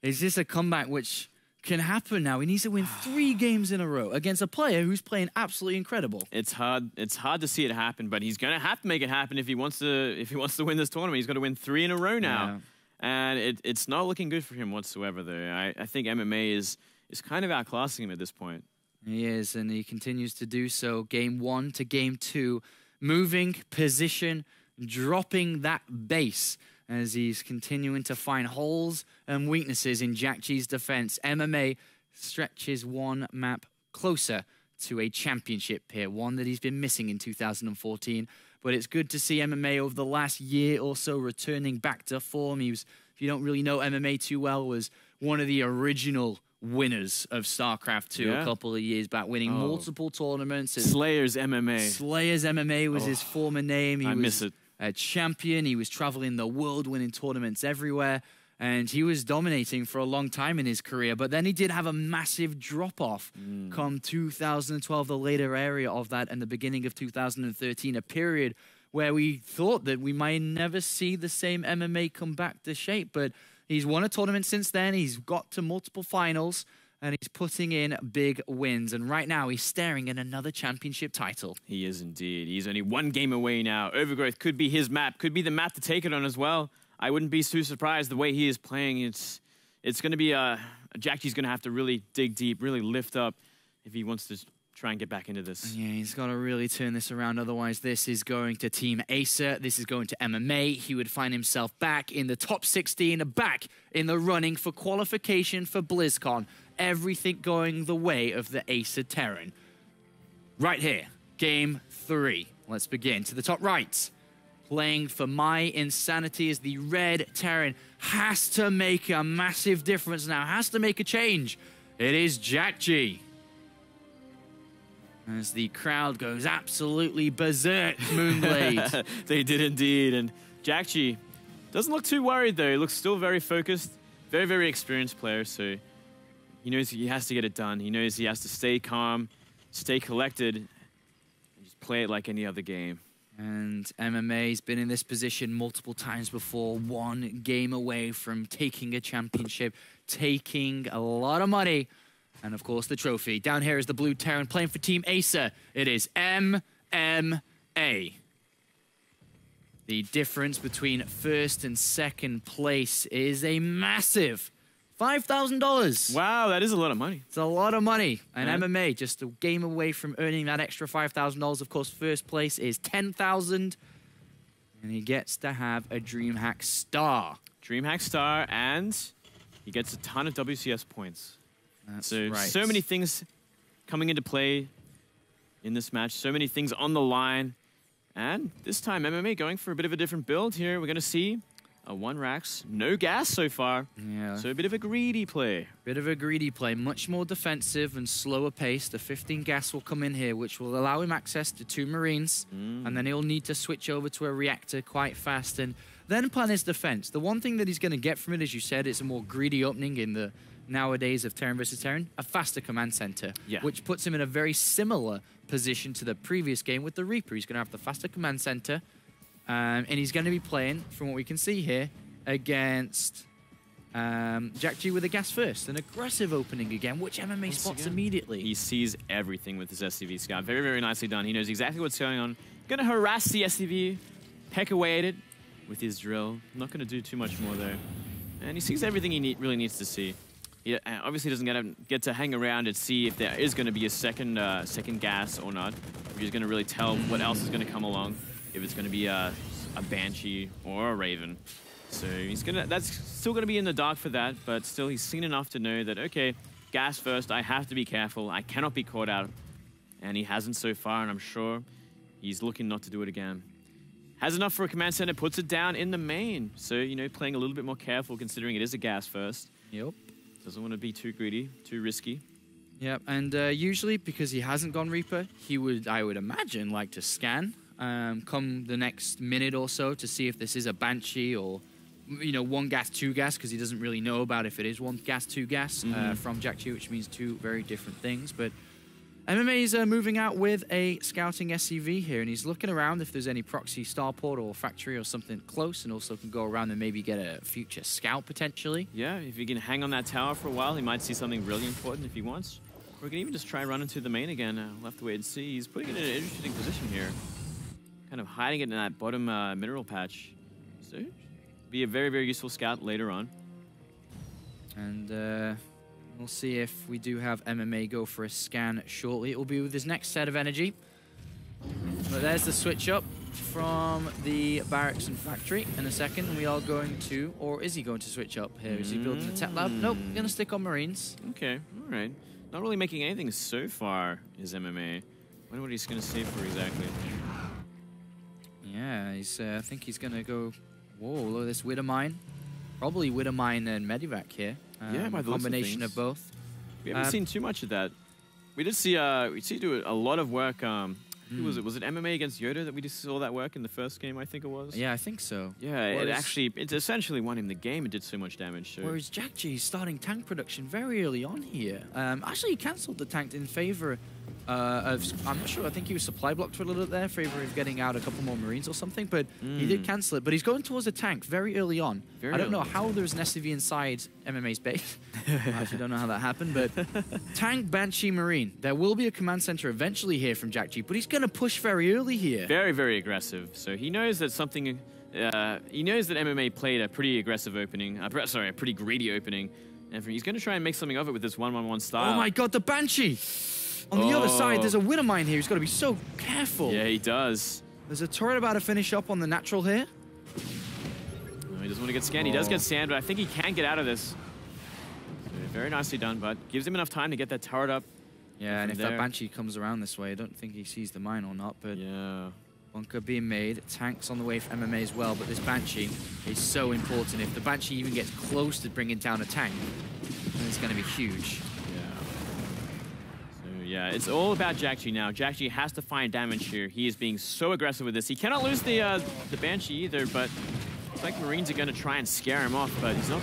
Is this a comeback which can happen now? He needs to win 3 games in a row against a player who's playing absolutely incredible. It's hard to see it happen, but he's going to have to make it happen if he wants to win this tournament. He's got to win 3 in a row now. Yeah. And it's not looking good for him whatsoever, though. I think MMA is kind of outclassing him at this point. He is, and he continues to do so. Game 1 to game 2, moving position, dropping that base as he's continuing to find holes and weaknesses in jjakji's defense. MMA stretches 1 map closer to a championship here, one that he's been missing in 2014. But it's good to see MMA over the last year or so returning back to form. He was, if you don't really know MMA too well, was one of the original winners of StarCraft 2 a couple of years back, winning multiple tournaments. Slayers MMA. Slayers MMA was his former name. He miss it. A champion. He was traveling the world, winning tournaments everywhere. And he was dominating for a long time in his career. But then he did have a massive drop-off come 2012, the later area of that, and the beginning of 2013, a period where we thought that we might never see the same MMA come back to shape. But he's won a tournament since then. He's got to multiple finals, and he's putting in big wins. And right now, he's staring at another championship title. He is indeed. He's only 1 game away now. Overgrowth could be his map, could be the map to take it on as well. I wouldn't be too surprised the way he is playing. It's going to be jjakji's going to have to really dig deep, really lift up if he wants to try and get back into this. Yeah, he's got to really turn this around. Otherwise, this is going to Team EIZO. This is going to MMA. He would find himself back in the top 16, back in the running for qualification for BlizzCon. Everything going the way of the EIZO Terran. Right here, game 3. Let's begin. To the top right. Playing for my insanity as the red Terran has to make a massive difference now, has to make a change. It is jjakji. As the crowd goes absolutely berserk, Moonblade. They did indeed, and jjakji Doesn't look too worried, though. He looks still very focused. Very, very experienced player, so he knows he has to get it done. He knows he has to stay calm, stay collected, and just play it like any other game. And MMA's been in this position multiple times before, one game away from taking a championship, taking a lot of money, and of course the trophy. Down here is the blue Terran playing for Team EIZO. It is MMA. The difference between first and second place is a massive $5,000. Wow, that is a lot of money. It's a lot of money. And Yeah. MMA, just a game away from earning that extra $5,000. Of course, first place is $10,000. And he gets to have a DreamHack star. DreamHack star, and he gets a ton of WCS points. That's So, right. so many things coming into play in this match. So many things on the line. And this time, MMA going for a bit of a different build here. We're going to see a 1 racks, no gas so far. Yeah. So a bit of a greedy play. Bit of a greedy play, much more defensive and slower pace. The 15 gas will come in here, which will allow him access to 2 Marines. And then he'll need to switch over to a reactor quite fast and then plan his defense. The one thing that he's going to get from it, as you said, it's a more greedy opening in the nowadays of Terran versus Terran, a faster command center, Yeah. which puts him in a very similar position to the previous game with the Reaper. He's going to have the faster command center, and he's going to be playing, from what we can see here, against jjakji with a gas first. An aggressive opening again, which MMA spots again, immediately. He sees everything with his SCV scout. Very, very nicely done. He knows exactly what's going on. Going to harass the SCV, peck away at it with his drill. Not going to do too much more, though. And he sees everything he really needs to see. He obviously doesn't get to hang around and see if there is going to be a second gas or not. If he's going to really tell what else is going to come along. If it's going to be a Banshee or a Raven. So that's still going to be in the dark for that, but still he's seen enough to know that, okay, gas first, I have to be careful, I cannot be caught out. And he hasn't so far, and I'm sure he's looking not to do it again. Has enough for a command center, puts it down in the main. So, you know, playing a little bit more careful considering it is a gas first. Yep. Doesn't want to be too greedy, too risky. Yep, and usually because he hasn't gone Reaper, he would, I would imagine, like to scan come the next minute or so to see if this is a Banshee or, you know, 1 gas, 2 gas, because he doesn't really know about if it is 1 gas, 2 gas from jjakji, which means 2 very different things. But MMA is moving out with a scouting SCV here, and he's looking around if there's any proxy starport or factory or something close, and also can go around and maybe get a future scout potentially. Yeah, if he can hang on that tower for a while, he might see something really important if he wants. Or he can even just try running to the main again. We'll have to wait and see. He's putting it in an interesting position here. Kind of hiding it in that bottom mineral patch. So, be a very, very useful scout later on. And we'll see if we do have MMA go for a scan shortly. It will be with his next set of energy. But there's the switch up from the barracks and factory. In a second, we are going to, or is he going to switch up here? Is he building a tech lab? Nope, gonna stick on Marines. Okay, all right. Not really making anything so far, is MMA. I wonder what he's going to save for exactly. Yeah, he's. I think he's gonna go. Whoa, look at this Widow Mine. Probably Widow Mine and Medivac here. Yeah, by the looks of combination things. of both. We haven't seen too much of that. We did see do a lot of work. Who was it? Was it MMA against Yoda that we just saw that work in the first game? I think it was. Yeah, I think so. Yeah, it essentially won him the game. It did so much damage. So. Whereas jjakji is starting tank production very early on here. Actually, he cancelled the tank in favor of, I'm not sure, I think he was supply blocked for a little bit there, in favor of getting out a couple more Marines or something, but he did cancel it. But he's going towards a tank very early on. I don't know how there's an SCV inside MMA's base. I actually don't know how that happened, but tank, Banshee, Marine. There will be a command center eventually here from jjakji, but he's going to push very early here. Very, very aggressive. So he knows that something, he knows that MMA played a pretty aggressive opening, a pretty greedy opening, and he's going to try and make something of it with this 1-1-1 style. Oh my god, the Banshee! On the other side, there's a Widow Mine here. He's got to be so careful. Yeah, he does. There's a turret about to finish up on the natural here. No, he doesn't want to get scanned. He does get scanned, but I think he can get out of this. So very nicely done, but gives him enough time to get that turret up. Yeah, and if that Banshee comes around this way, I don't think he sees the mine or not, but yeah. Bunker being made. Tanks on the way for MMA as well, but this Banshee is so important. If the Banshee even gets close to bringing down a tank, then it's going to be huge. Yeah, it's all about jjakji now. jjakji has to find damage here. He is being so aggressive with this. He cannot lose the Banshee either, but It's like Marines are going to try and scare him off, but he's not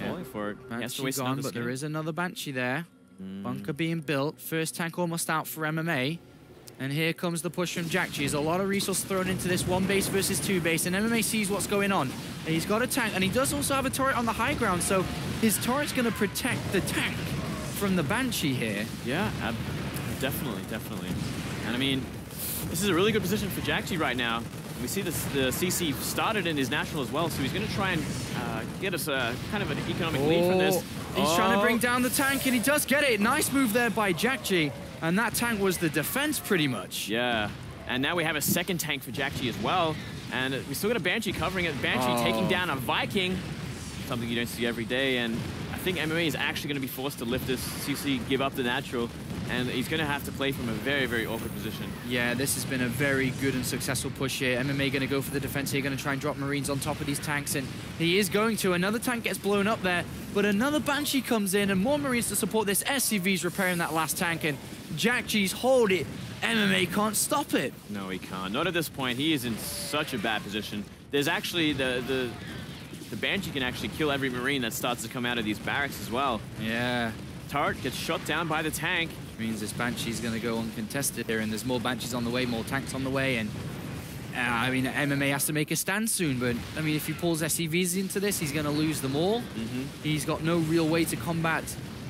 falling for it. He has to waste another but scan. there is another Banshee there. Bunker being built. First tank almost out for MMA. And here comes the push from jjakji. There's a lot of resources thrown into this one base versus two base, and MMA sees what's going on. And he's got a tank, and he does also have a turret on the high ground, so his turret's going to protect the tank from the Banshee here. Yeah, definitely, definitely. And I mean, this is a really good position for jjakji right now. We see this, the CC started in his national as well, so he's going to try and get us kind of an economic lead from this. He's trying to bring down the tank, and he does get it. Nice move there by jjakji. And that tank was the defense, pretty much. Yeah. And now we have a second tank for jjakji as well. And we still got a Banshee covering it. Banshee taking down a Viking. Something you don't see every day. And I think MMA is actually going to be forced to lift this CC, give up the natural. And he's going to have to play from a very, very awkward position. Yeah, this has been a very good and successful push here. MMA going to go for the defense here, going to try and drop Marines on top of these tanks, and he is going to. Another tank gets blown up there, but another Banshee comes in, and more Marines to support this. SCV's repairing that last tank, and jjakji's hold it. MMA can't stop it. No, he can't. Not at this point. He is in such a bad position. There's actually the Banshee can actually kill every Marine that starts to come out of these barracks as well. Yeah. Turret gets shot down by the tank. Means this Banshee's going to go uncontested here, and there's more Banshees on the way, more tanks on the way, and I mean, MMA has to make a stand soon, but I mean, if he pulls SCVs into this, he's going to lose them all. He's got no real way to combat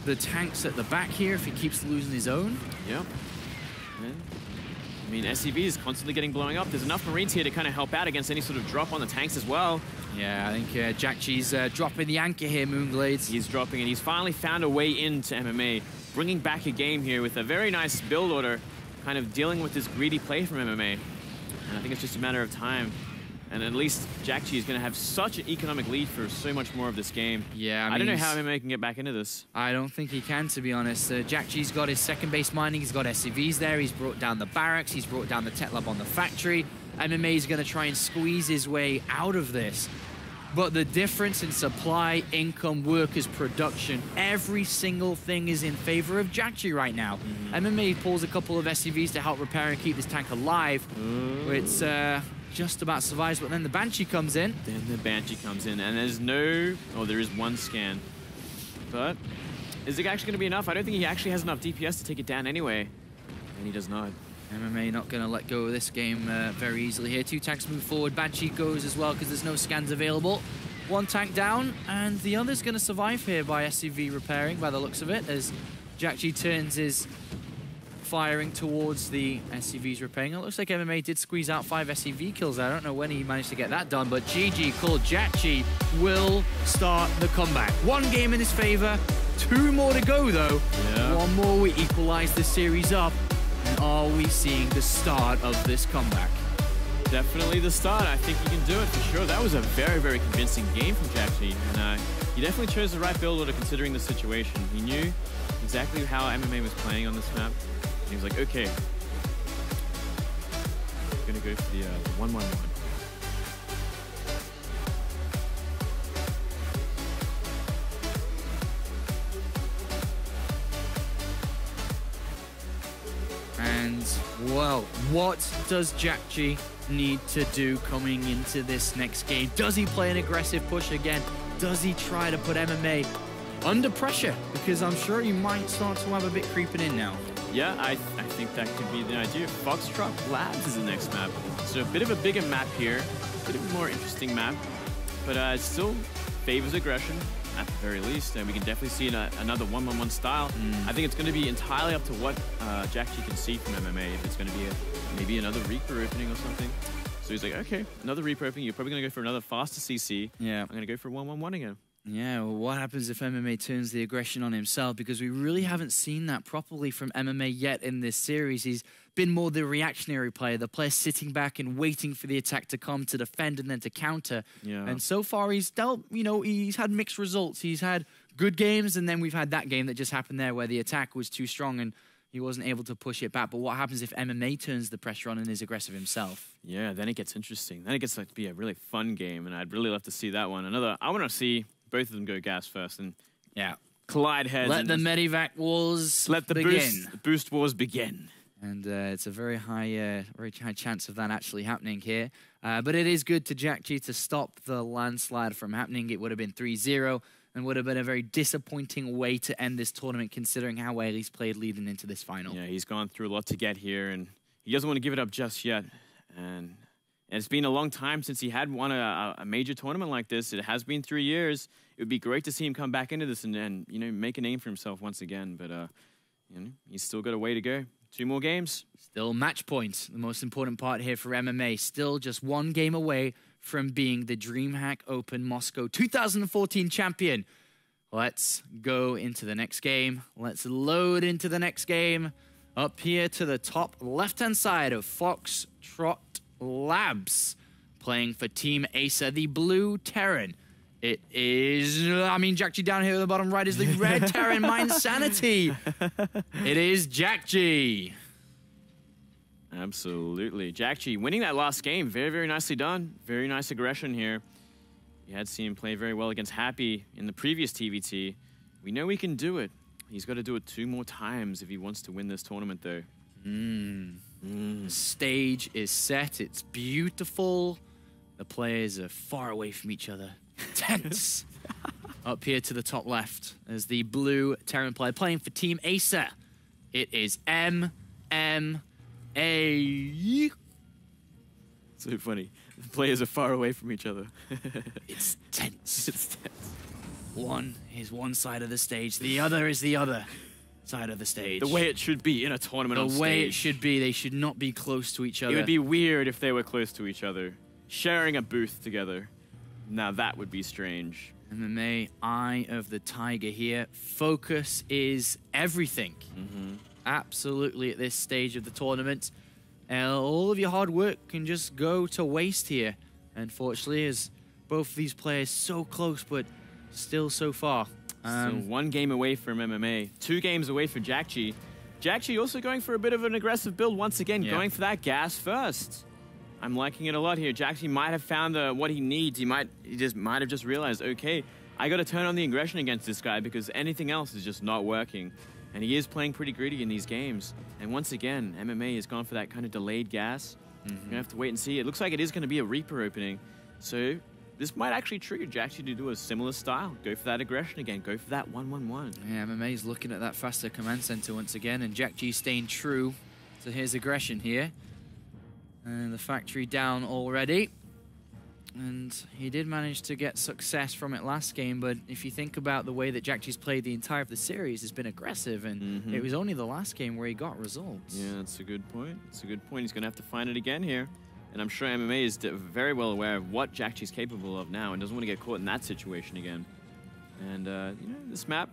the tanks at the back here if he keeps losing his own. Yep. I mean, SCV is constantly getting blowing up. There's enough Marines here to kind of help out against any sort of drop on the tanks as well. Yeah, I think jjakji's dropping the anchor here, Moonglades. He's dropping, and he's finally found a way into MMA, bringing back a game here with a very nice build order, kind of dealing with this greedy play from MMA. And I think it's just a matter of time. And at least jjakji is going to have such an economic lead for so much more of this game. Yeah, I don't know how MMA can get back into this. I don't think he can, to be honest. jjakji's got his second base mining. He's got SCVs there. He's brought down the barracks. He's brought down the tech lab on the factory. MMA is going to try and squeeze his way out of this. But the difference in supply, income, workers, production, every single thing is in favor of jjakji right now. MMA pulls a couple of SCVs to help repair and keep this tank alive. It's just about survives, but then the Banshee comes in. Then the Banshee comes in, and there's no... Oh, there is one scan. But is it actually going to be enough? I don't think he actually has enough DPS to take it down anyway. And he does not. MMA not going to let go of this game very easily here. Two tanks move forward. Banshee goes as well because there's no scans available. One tank down, and the other's going to survive here by SCV repairing, by the looks of it, as jjakji turns his firing towards the SCVs repairing. It looks like MMA did squeeze out 5 SCV kills. I don't know when he managed to get that done, but GG called. jjakji will start the comeback. One game in his favor, 2 more to go though. Yeah. One more, we equalize the series up. And are we seeing the start of this comeback? Definitely the start. I think he can do it for sure. That was a very, very convincing game from jjakji. And he definitely chose the right build order considering the situation. He knew exactly how MMA was playing on this map. And he was like, okay, I'm going to go for the 1-1-1. And, well, what does jjakji need to do coming into this next game? Does he play an aggressive push again? Does he try to put MMA under pressure? Because I'm sure he might start to have a bit creeping in now. Yeah, I think that could be the idea. Foxtrot Labs is the next map. So a bit of a bigger map here, a bit of a more interesting map, but it still favors aggression at the very least, and we can definitely see another 1-1-1 style. I think it's going to be entirely up to what jjakji can see from MMA. If it's going to be maybe another Reaper opening or something. So he's like, okay, another Reaper opening. You're probably going to go for another faster CC. Yeah. I'm going to go for 1-1-1 again. Yeah, well, what happens if MMA turns the aggression on himself? Because we really haven't seen that properly from MMA yet in this series. He's been more the reactionary player, the player sitting back and waiting for the attack to come to defend and then to counter. Yeah. And so far he's dealt, he's had mixed results. He's had good games, and then we've had that game that just happened there where the attack was too strong and he wasn't able to push it back. But what happens if MMA turns the pressure on and is aggressive himself? Yeah, then it gets interesting. Then it gets to be a really fun game, and I'd really love to see that one. I want to see both of them go gas first and collide heads. Let the Medivac wars let the begin. boost wars begin. And it's a very high chance of that actually happening here. But it is good to jjakji to stop the landslide from happening. It would have been 3-0 and would have been a very disappointing way to end this tournament, considering how well he's played leading into this final. Yeah, he's gone through a lot to get here, and he doesn't want to give it up just yet. And it's been a long time since he had won a major tournament like this. It has been 3 years. It would be great to see him come back into this and you know, make a name for himself once again. But you know, he's still got a way to go. 2 more games. Still match points. The most important part here for MMA. Still just 1 game away from being the DreamHack Open Moscow 2014 champion. Let's go into the next game. Let's load into the next game. Up here to the top left-hand side of Foxtrot Labs. Playing for Team EIZO, the blue Terran. It is, I mean, jjakji down here at the bottom right is the red Terran, Mind Sanity. It is jjakji. Absolutely. jjakji winning that last game. Very, very nicely done. Very nice aggression here. You had seen him play very well against Happy in the previous TVT. We know he can do it. He's got to do it 2 more times if he wants to win this tournament, though. The stage is set. It's beautiful. The players are far away from each other. Tense. Up here to the top left is the blue Terran player playing for Team EIZO. It is MMA. So funny. The players are far away from each other. It's tense. It's tense. One is one side of the stage. The other is the other side of the stage. The way it should be in a tournament on stage. The way it should be. They should not be close to each other. It would be weird if they were close to each other. Sharing a booth together. Now that would be strange. MMA, Eye of the Tiger here. Focus is everything. Absolutely at this stage of the tournament. All of your hard work can just go to waste here. Unfortunately, as both of these players so close, but still so far. Still 1 game away from MMA. 2 games away for jjakji. jjakji also going for a bit of an aggressive build once again, going for that gas first. I'm liking it a lot here. jjakji might have found what he needs. He might have just realized, okay, I got to turn on the aggression against this guy because anything else is just not working. And he is playing pretty greedy in these games. And once again, MMA has gone for that kind of delayed gas. We're going to have to wait and see. It looks like it is going to be a Reaper opening. So this might actually trigger jjakji to do a similar style. Go for that aggression again. Go for that 1-1-1. Yeah, MMA is looking at that faster command center once again. And jjakji staying true to his aggression here. And the factory down already. And he did manage to get success from it last game, but if you think about the way that jjakji's played the entire of the series, has been aggressive, and it was only the last game where he got results. Yeah, that's a good point. It's a good point. He's going to have to find it again here. And I'm sure MMA is very well aware of what jjakji's capable of now and doesn't want to get caught in that situation again. And, you know, this map,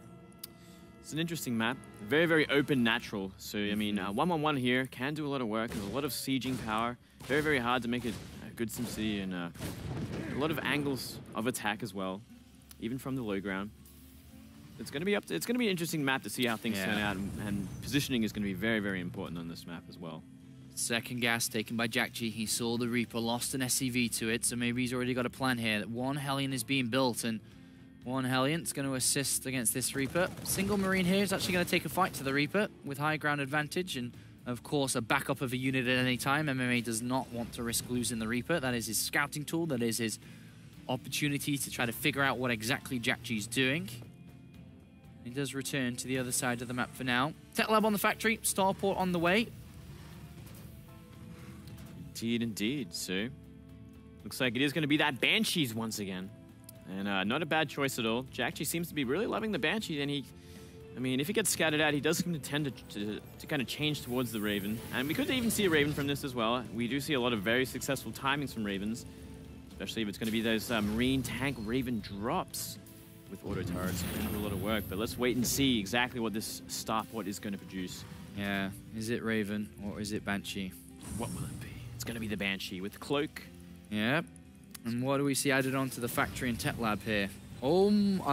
it's an interesting map. Very, very open, natural. So, I mean, 1-1-1 here can do a lot of work. There's a lot of sieging power. Very, very hard to make it a good SimCity, and a lot of angles of attack as well, even from the low ground. It's going to be it's going to be an interesting map to see how things turn out, and positioning is going to be very, very important on this map as well. Second gas taken by jjakji. He saw the Reaper, lost an SCV to it, so maybe he's already got a plan here. That 1 Hellion is being built, and 1 Hellion's going to assist against this Reaper. Single Marine here is actually going to take a fight to the Reaper with high ground advantage, and of course, a backup of a unit at any time. MMA does not want to risk losing the Reaper. That is his scouting tool. That is his opportunity to try to figure out what exactly jjakji's doing. He does return to the other side of the map for now. Tech Lab on the factory. Starport on the way. Indeed, indeed. So, looks like it is going to be that Banshees once again. And not a bad choice at all. jjakji seems to be really loving the Banshees, and I mean, if he gets scattered out, he does seem to tend to kind of change towards the Raven. And we could even see a Raven from this as well. We do see a lot of very successful timings from Ravens, especially if it's going to be those Marine tank Raven drops with auto turrets. It's going to do a lot of work, but let's wait and see exactly what this Starport is going to produce. Yeah, is it Raven or is it Banshee? What will it be? It's going to be the Banshee with Cloak. Yep. And what do we see added on to the factory and tech lab here?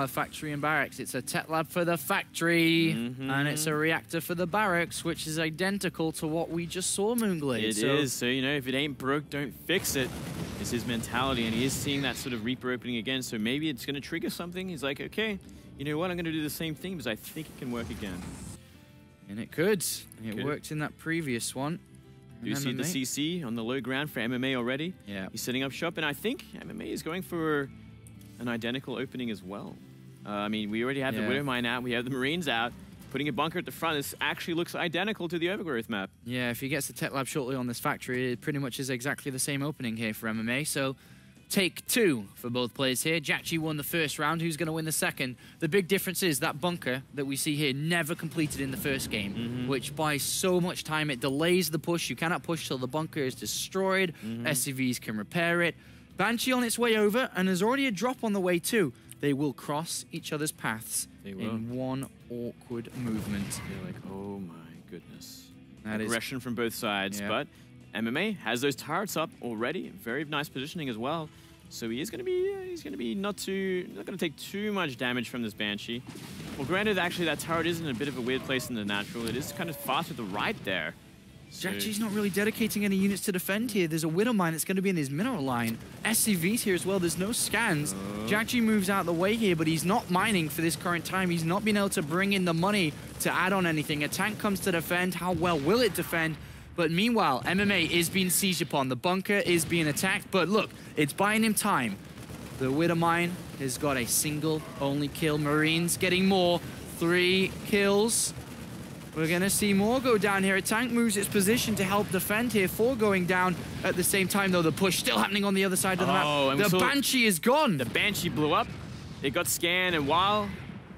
Factory and barracks. It's a tech lab for the factory, and it's a reactor for the barracks, which is identical to what we just saw, Moonglade. It is. So, you know, if it ain't broke, don't fix it. It's his mentality, and he is seeing that sort of Reaper opening again, so maybe it's going to trigger something. He's like, okay, you know what, I'm going to do the same thing because I think it can work again. And it could. It worked in that previous one. Do you see the CC on the low ground for MMA already? Yeah. He's setting up shop, and I think MMA is going for an identical opening as well. I mean, we already have the Widow Mine out. We have the Marines out. Putting a bunker at the front, this actually looks identical to the Overgrowth map. Yeah, if he gets the tech lab shortly on this factory, it pretty much is exactly the same opening here for MMA. So take 2 for both players here. jjakji won the first round. Who's going to win the second? The big difference is that bunker that we see here never completed in the first game, which buys so much time. It delays the push. You cannot push till the bunker is destroyed. SCVs can repair it. Banshee on its way over, and there's already a drop on the way too. They will cross each other's paths in one awkward movement. You're like, oh my goodness. That aggression from both sides, but MMA has those turrets up already. Very nice positioning as well. So he is going to be not going to take too much damage from this Banshee. Well, granted, actually that turret is in a bit of a weird place in the natural. It is kind of far to the right there. jjakji's not really dedicating any units to defend here. There's a Widow Mine that's going to be in his mineral line. SCVs here as well. There's no scans. jjakji moves out of the way here, but he's not mining for this current time. He's not been able to bring in the money to add on anything. A tank comes to defend. How well will it defend? But meanwhile, MMA is being sieged upon. The bunker is being attacked. But look, it's buying him time. The Widow Mine has got a single only kill. Marines getting more. 3 kills. We're going to see more go down here. A tank moves its position to help defend here. 4 going down at the same time, though. The push still happening on the other side of the map. The Banshee is gone. The Banshee blew up. It got scanned, and while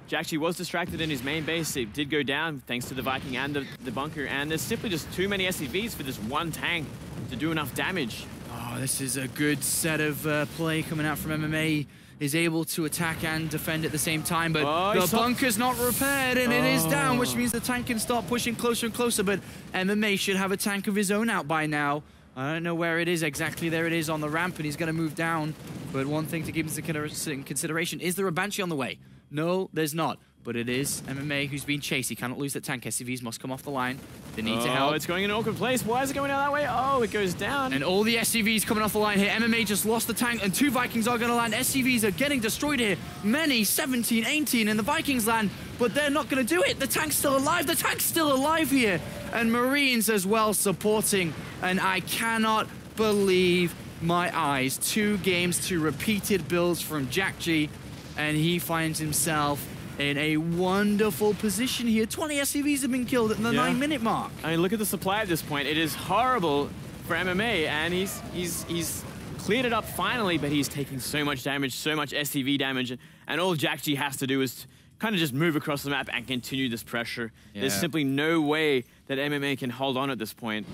jjakji was distracted in his main base, it did go down thanks to the Viking and the bunker. And there's simply just too many SCVs for this one tank to do enough damage. Oh, this is a good set of play coming out from MMA. Is able to attack and defend at the same time, but the bunker's not repaired, and it is down, which means the tank can start pushing closer and closer, but MMA should have a tank of his own out by now. I don't know where it is exactly. There it is on the ramp, and he's going to move down. But one thing to keep into consideration, is there a Banshee on the way? No, there's not. But it is MMA who's being chased. He cannot lose that tank. SCVs must come off the line. They need to help. It's going in an awkward place. Why is it going down that way? Oh, it goes down. And all the SCVs coming off the line here. MMA just lost the tank, and 2 Vikings are going to land. SCVs are getting destroyed here. Many, 17, 18 in the Vikings land, but they're not going to do it. The tank's still alive. The tank's still alive here. And Marines as well supporting. And I cannot believe my eyes. 2 games to repeated builds from jjakji, and he finds himself in a wonderful position here. 20 SCVs have been killed at the 9-minute mark. I mean, look at the supply at this point. It is horrible for MMA, and he's cleared it up finally, but he's taking so much damage, so much SCV damage, and all jjakji has to do is kind of just move across the map and continue this pressure. There's simply no way that MMA can hold on at this point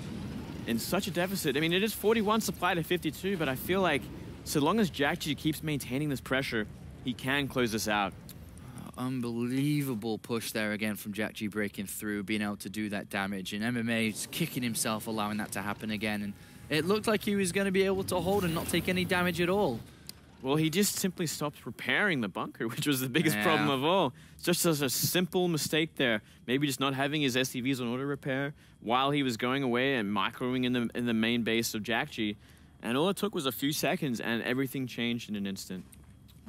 in such a deficit. I mean, it is 41 supply to 52, but I feel like so long as jjakji keeps maintaining this pressure, he can close this out. Unbelievable push there again from jjakji breaking through, being able to do that damage, and MMA is kicking himself, allowing that to happen again. And it looked like he was going to be able to hold and not take any damage at all. Well, he just simply stopped repairing the bunker, which was the biggest problem of all. Just as a simple mistake there. Maybe just not having his SCVs on auto repair while he was going away and microing in the main base of jjakji. And all it took was a few seconds, and everything changed in an instant.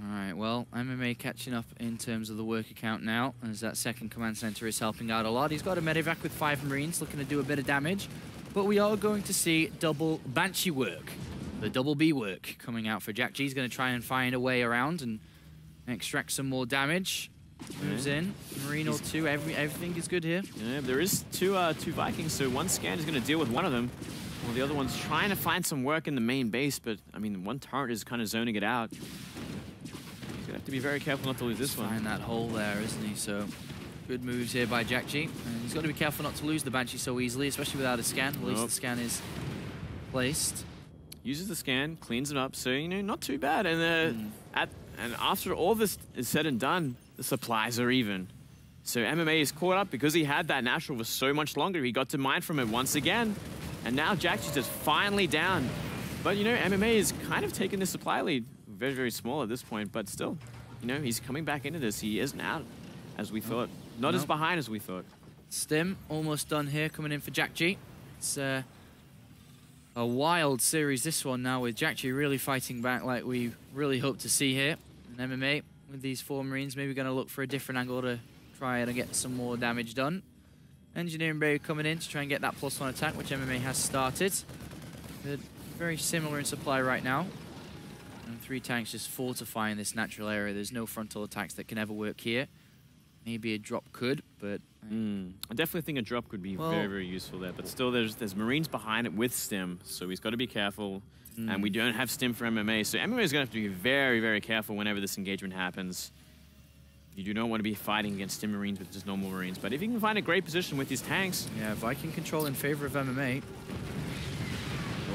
All right, well, MMA catching up in terms of the work account now, as that second command center is helping out a lot. He's got a medevac with 5 Marines looking to do a bit of damage, but we are going to see double Banshee work, the double B work coming out for jjakji. He's going to try and find a way around and extract some more damage. Moves in, Marine or 2, everything is good here. Yeah, there is two Vikings, so one scan is going to deal with one of them, while the other one's trying to find some work in the main base, but, I mean, one turret is kind of zoning it out. Gonna have to be very careful not to lose this one. Find that hole there, isn't he? So good moves here by jjakji. And he's got to be careful not to lose the Banshee so easily, especially without a scan. At least the scan is placed. Uses the scan, cleans it up, so, you know, not too bad. And and after all this is said and done, the supplies are even. So MMA is caught up because he had that natural for so much longer. He got to mine from it once again. And now jjakji's just finally down. But, you know, MMA is kind of taking the supply lead. Very, very small at this point, but still, you know, he's coming back into this. He isn't out as we thought. Not as behind as we thought. Stim almost done here, coming in for jjakji. It's a wild series, this one now, with jjakji really fighting back like we really hope to see here. And MMA, with these 4 Marines, maybe going to look for a different angle to try and get some more damage done. Engineering Bay coming in to try and get that +1 attack, which MMA has started. They're very similar in supply right now. And 3 tanks just fortifying this natural area. There's no frontal attacks that can ever work here. Maybe a drop could, but... I definitely think a drop could be very, very useful there. But still, there's Marines behind it with Stim, so he's got to be careful. And we don't have Stim for MMA, so MMA is going to have to be very, very careful whenever this engagement happens. You do not want to be fighting against Stim Marines with just normal Marines. But if you can find a great position with these tanks... Yeah, Viking control in favor of MMA.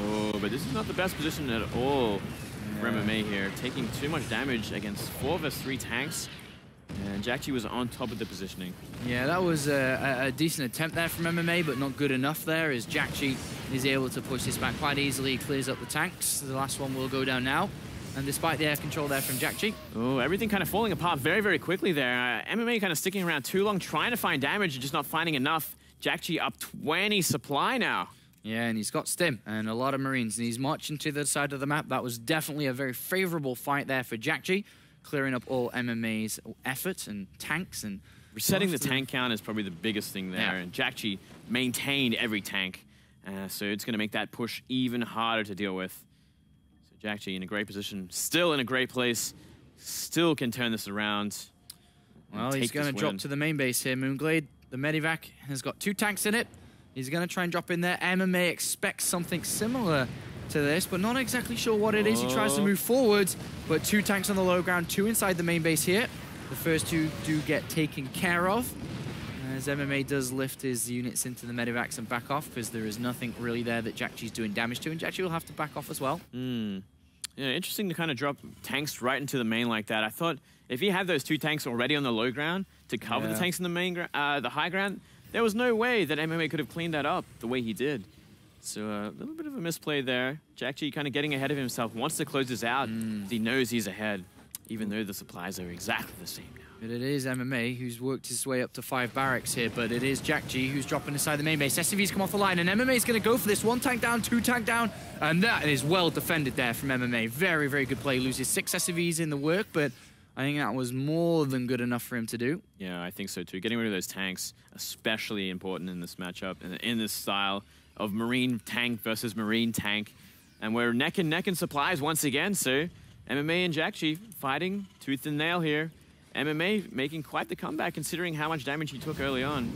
Oh, but this is not the best position at all for MMA here. Taking too much damage against 4 vs 3 tanks. And jjakji was on top of the positioning. Yeah, that was a decent attempt there from MMA, but not good enough there, as jjakji is able to push this back quite easily, clears up the tanks. The last one will go down now. And despite the air control there from jjakji. Oh, everything kind of falling apart very, very quickly there. MMA kind of sticking around too long, trying to find damage and just not finding enough. jjakji up 20 supply now. Yeah, and he's got Stim and a lot of Marines, and he's marching to the side of the map. That was definitely a very favorable fight there for jjakji, clearing up all MMA's effort and tanks. And resetting the tank count is probably the biggest thing there, Yeah. and jjakji maintained every tank. So it's going to make that push even harder to deal with. So jjakji in a great position, still in a great place, still can turn this around. Well, he's going to drop to the main base here. Moonglade, the Medivac, has got 2 tanks in it. He's going to try and drop in there. MMA expects something similar to this, but not exactly sure what it is. He tries to move forwards, but 2 tanks on the low ground, 2 inside the main base here. The first 2 do get taken care of, as MMA does lift his units into the Medivacs and back off, because there is nothing really there that jjakji's doing damage to, and jjakji will have to back off as well. Yeah, interesting to kind of drop tanks right into the main like that. I thought if he had those 2 tanks already on the low ground to cover the tanks in the main, the high ground, there was no way that MMA could have cleaned that up the way he did. So a little bit of a misplay there. jjakji kind of getting ahead of himself, wants to close this out. He knows he's ahead, even though the supplies are exactly the same now. But it is MMA who's worked his way up to 5 barracks here, but it is jjakji who's dropping inside the main base. SCV's come off the line, and MMA is going to go for this. 1 tank down, 2 tank down, and that is well defended there from MMA. Very, very good play. Loses 6 SCVs in the work, but I think that was more than good enough for him to do. Yeah, I think so too. Getting rid of those tanks, especially important in this matchup, and in this style of Marine tank versus Marine tank. And we're neck and neck in supplies once again, so MMA and jjakji fighting tooth and nail here. MMA making quite the comeback considering how much damage he took early on.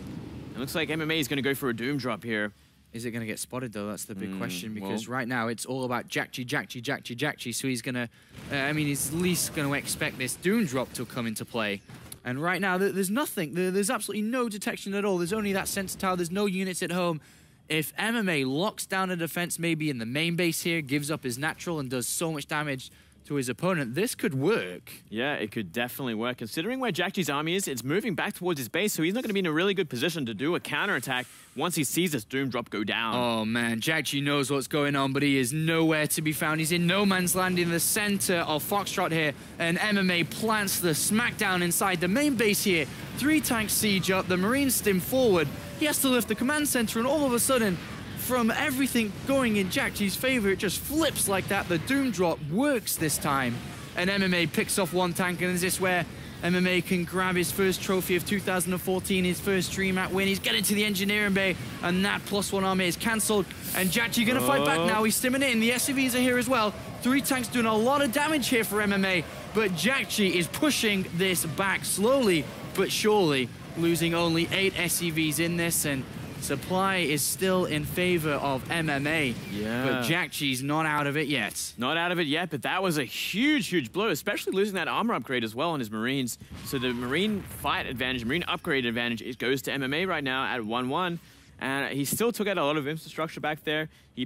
It looks like MMA is going to go for a doom drop here. Is it going to get spotted, though? That's the big question, because right now it's all about jjakji. So he's going to, I mean, he's at least going to expect this doom drop to come into play. And right now, there's nothing. There's absolutely no detection at all. There's only that sensor tower. There's no units at home. If MMA locks down a defense maybe in the main base here, gives up his natural and does so much damage to his opponent, this could work. Yeah, it could definitely work. Considering where jjakji's army is, it's moving back towards his base, so he's not going to be in a really good position to do a counterattack once he sees this doom drop go down. Oh man, jjakji knows what's going on, but he is nowhere to be found. He's in no man's land in the center of Foxtrot here, and MMA plants the smackdown inside the main base here. 3 tanks siege up, the Marines stim forward. He has to lift the command center, and all of a sudden, from everything going in jjakji's favor, it just flips like that. The doom drop works this time, and MMA picks off 1 tank, and is this where MMA can grab his first trophy of 2014, his first DreamHack win? He's getting to the engineering bay, and that +1 army is cancelled, and jjakji gonna fight back now. He's stimming it in. The SCVs are here as well. 3 tanks doing a lot of damage here for MMA, but jjakji is pushing this back slowly but surely, losing only 8 SCVs in this, and supply is still in favor of MMA. Yeah. But jjakji's not out of it yet. Not out of it yet, but that was a huge, huge blow, especially losing that armor upgrade as well on his Marines. So the Marine fight advantage, Marine upgrade advantage, it goes to MMA right now at 1-1. And he still took out a lot of infrastructure back there. He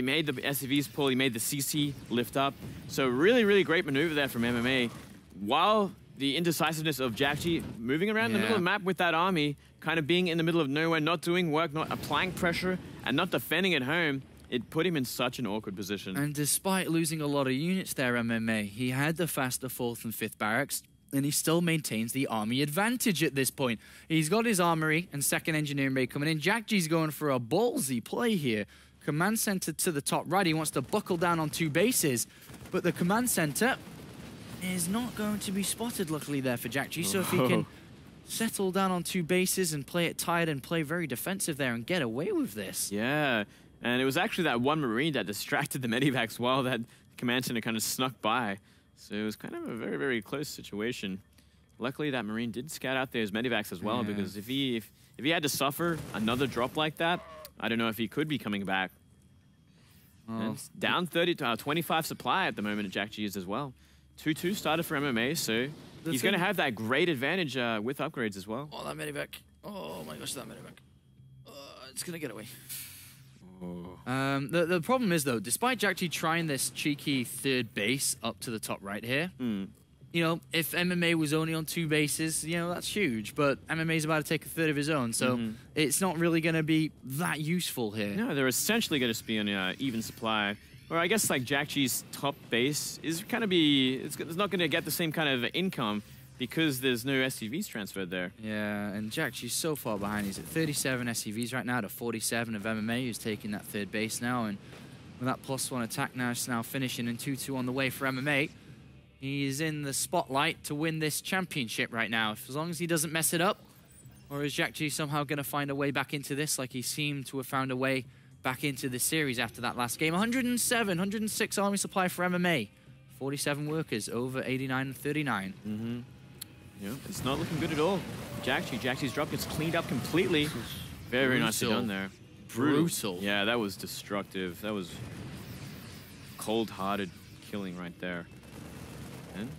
made the SCVs pull, he made the CC lift up. So really, really great maneuver there from MMA. While the indecisiveness of jjakji moving around the middle of the map with that army, kind of being in the middle of nowhere, not doing work, not applying pressure, and not defending at home, it put him in such an awkward position. And despite losing a lot of units there, MMA, he had the faster 4th and 5th barracks, and he still maintains the army advantage at this point. He's got his armory and 2nd engineering bay coming in. jjakji's going for a ballsy play here. Command center to the top right. He wants to buckle down on 2 bases, but the command center is not going to be spotted, luckily, there for jjakji. So if he can settle down on 2 bases and play it tight and play very defensive there and get away with this. Yeah, and it was actually that one Marine that distracted the medivacs while that command center kind of snuck by. So it was kind of a very, very close situation. Luckily, that Marine did scout out there his medivacs as well, because if he had to suffer another drop like that, I don't know if he could be coming back. And it's down 25 supply at the moment at jjakji is as well. 2-2 started for MMA, so he's going to have that great advantage with upgrades as well. Oh, that medivac. Oh my gosh, that medivac. It's going to get away. The problem is, though, despite jjakji trying this cheeky 3rd base up to the top right here, you know, if MMA was only on 2 bases, you know, that's huge. But MMA is about to take a 3rd of his own, so it's not really going to be that useful here. No, they're essentially going to be on even supply. Or I guess like jjakji's top base is kind of it's not going to get the same kind of income because there's no SCVs transferred there. Yeah, and jjakji's so far behind. He's at 37 SCVs right now to 47 of MMA, who's taking that 3rd base now. And with that +1 attack now, it's now finishing in 2-2 on the way for MMA. He's in the spotlight to win this championship right now, as long as he doesn't mess it up. Or is jjakji somehow going to find a way back into this, like he seemed to have found a way back into the series after that last game? 106 army supply for MMA. 47 workers, over 89 and 39. Yeah, it's not looking good at all. jjakji's drop gets cleaned up completely. Very, very nicely done there. Brutal. Yeah, that was destructive. That was cold-hearted killing right there. And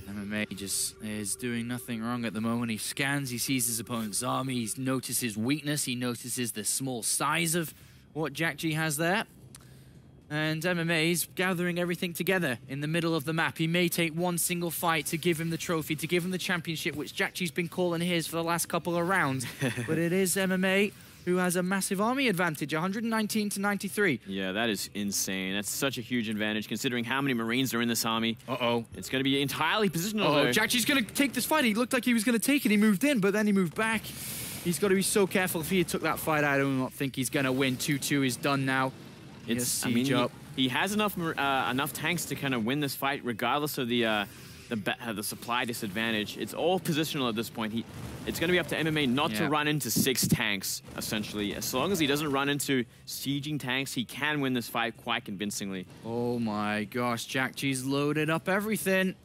MMA just is doing nothing wrong at the moment. He scans, he sees his opponent's army, he notices weakness, he notices the small size of what jjakji has there. And MMA is gathering everything together in the middle of the map. He may take one single fight to give him the trophy, to give him the championship, which jjakji's been calling his for the last couple of rounds. But it is MMA who has a massive army advantage, 119 to 93. Yeah, that is insane. That's such a huge advantage considering how many Marines are in this army. It's going to be entirely positional. jjakji's going to take this fight. He looked like he was going to take it. He moved in, but then he moved back. He's got to be so careful. If he took that fight, I do not think he's going to win. 2-2 is done now. He has enough tanks to kind of win this fight regardless of the supply disadvantage. It's all positional at this point. It's going to be up to MMA not to run into 6 tanks, essentially. As long as he doesn't run into sieging tanks, he can win this fight quite convincingly. Oh my gosh, jjakji's loaded up everything.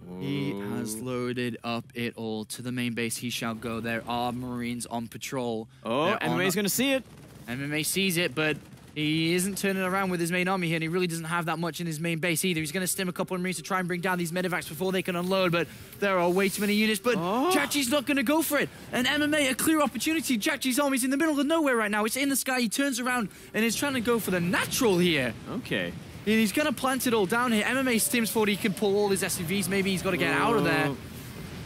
Whoa. He has loaded up it all. To the main base he shall go. There are Marines on patrol. Oh, MMA's going to see it. MMA sees it, but he isn't turning around with his main army here, and he really doesn't have that much in his main base either. He's going to stim a couple of Marines to try and bring down these medivacs before they can unload, but there are way too many units. But jjakji's not going to go for it. And MMA, a clear opportunity. jjakji's army's in the middle of nowhere right now. It's in the sky. He turns around and is trying to go for the natural here. Okay. And he's going to plant it all down here. MMA stims forward. He can pull all his SUVs. Maybe he's got to get out of there.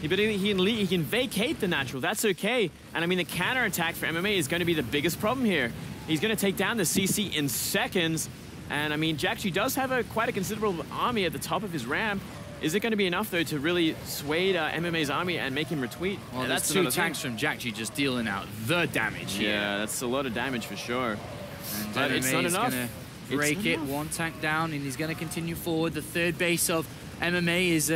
But he can vacate the natural. That's okay. And I mean, the counterattack for MMA is going to be the biggest problem here. He's going to take down the CC in seconds. And I mean, jjakji does have quite a considerable army at the top of his ramp. Is it going to be enough, though, to really sway MMA's army and make him retweet? Well, that's 2 tanks from jjakji just dealing out the damage here. Yeah, that's a lot of damage for sure. And but it's not enough. Going to break it. 1 tank down, and he's going to continue forward. The 3rd base of MMA is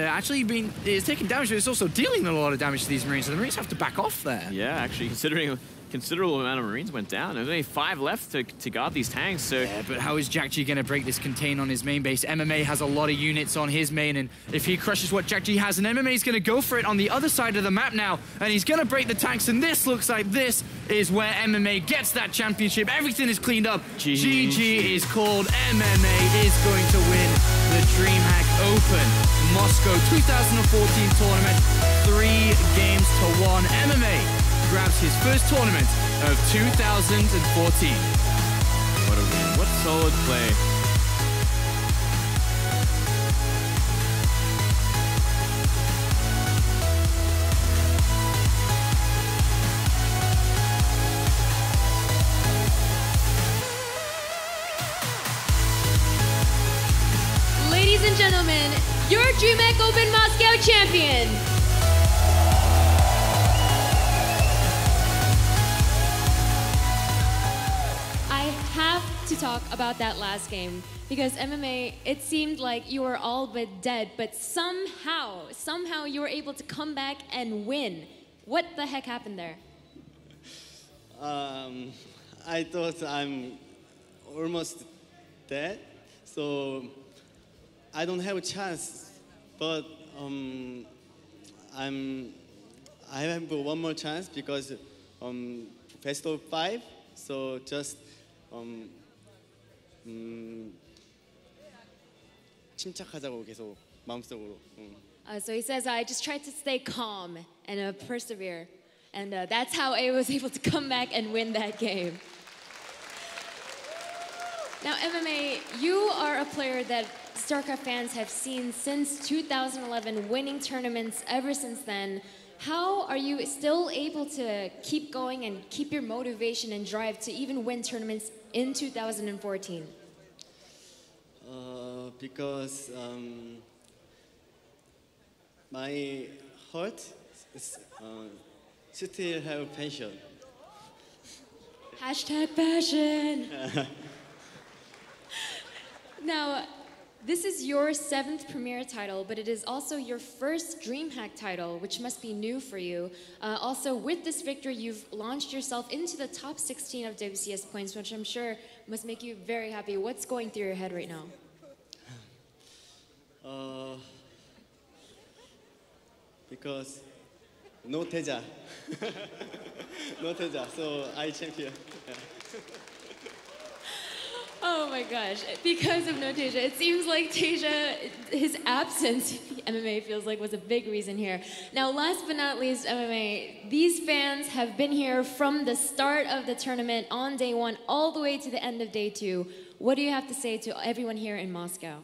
taking damage, but it's also dealing a lot of damage to these Marines. So the Marines have to back off there. Yeah, actually, considering considerable amount of Marines went down. There's only 5 left to guard these tanks. So yeah, but how is jjakji going to break this contain on his main base? MMA has a lot of units on his main, and if he crushes what jjakji has, and MMA is going to go for it on the other side of the map now, and he's going to break the tanks, and this looks like this is where MMA gets that championship. Everything is cleaned up. GG is called. MMA is going to win the DreamHack Open Moscow 2014 tournament. 3 games to 1. MMA grabs his first tournament of 2014. What a win. What solid play. Ladies and gentlemen, your DreamHack Open Moscow champion. I have to to talk about that last game because MMA, it seemed like you were all but dead, but somehow you were able to come back and win. What the heck happened there? I thought I'm almost dead, so I don't have a chance. But I have one more chance because best of 5. So just 침착하자고 계속 마음속으로. So he says, I just tried to stay calm and persevere. And that's how I was able to come back and win that game. Now, MMA, you are a player that StarCraft fans have seen since 2011, winning tournaments ever since then. How are you still able to keep going and keep your motivation and drive to even win tournaments in 2014? Because my heart is, still have passion. Hashtag passion. Now, this is your 7th Premier title, but it is also your first DreamHack title, which must be new for you. Also, with this victory, you've launched yourself into the top 16 of WCS points, which I'm sure must make you very happy. What's going through your head right now? Because no Teja. No Teja, so I champion. Yeah. Oh my gosh, because of no Teja. It seems like Teja, his absence, MMA feels like, was a big reason here. Now, last but not least, MMA, these fans have been here from the start of the tournament on day 1 all the way to the end of day 2. What do you have to say to everyone here in Moscow?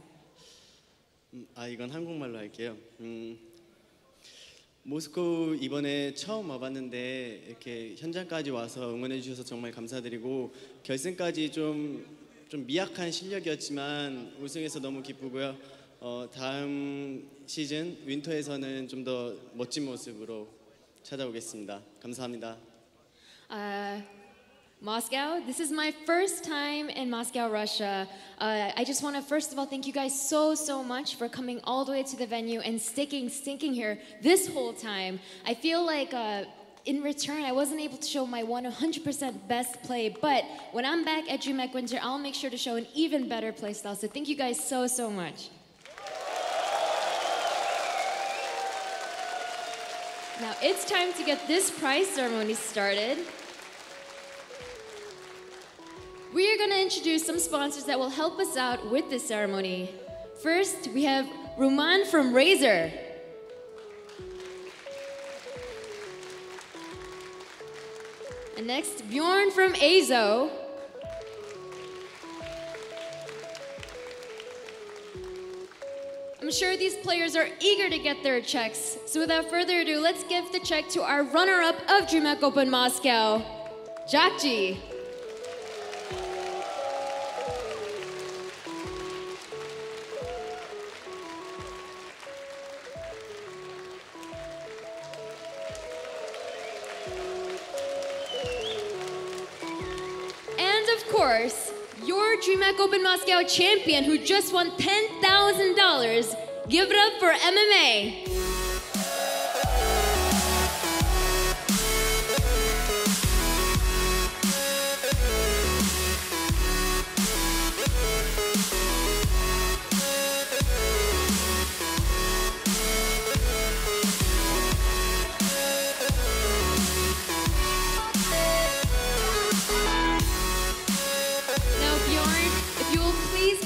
이건 한국말로 할게요. 모스코 이번에 처음 와봤는데 이렇게 현장까지 와서 응원해 주셔서 정말 감사드리고 결승까지 좀 미약한 실력이었지만 우승해서 너무 기쁘고요. 다음 시즌 윈터에서는 좀 더 멋진 모습으로 찾아오겠습니다. 감사합니다. Moscow, this is my first time in Moscow, Russia. I just want to first of all thank you guys so much for coming all the way to the venue and sticking here this whole time. I feel like in return, I wasn't able to show my 100% best play, but when I'm back at DreamHack Winter, I'll make sure to show an even better play style. So thank you guys so much. Now it's time to get this prize ceremony started. We are going to introduce some sponsors that will help us out with this ceremony. First, we have Ruman from Razer. And next, Bjorn from EIZO. I'm sure these players are eager to get their checks. So without further ado, let's give the check to our runner-up of DreamHack Open Moscow, jjakji. Of course, your DreamHack Open Moscow champion who just won $10,000. Give it up for MMA.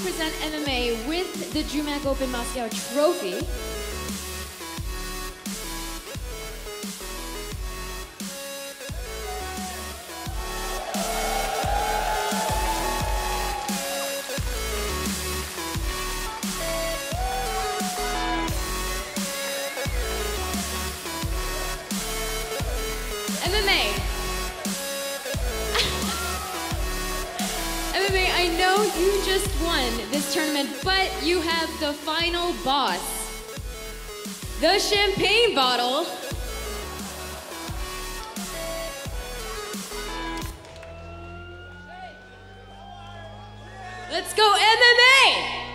Present MMA with the DreamHack Open Moscow trophy. MMA, I know you just won this tournament, but you have the final boss. The champagne bottle. Moscow MMA!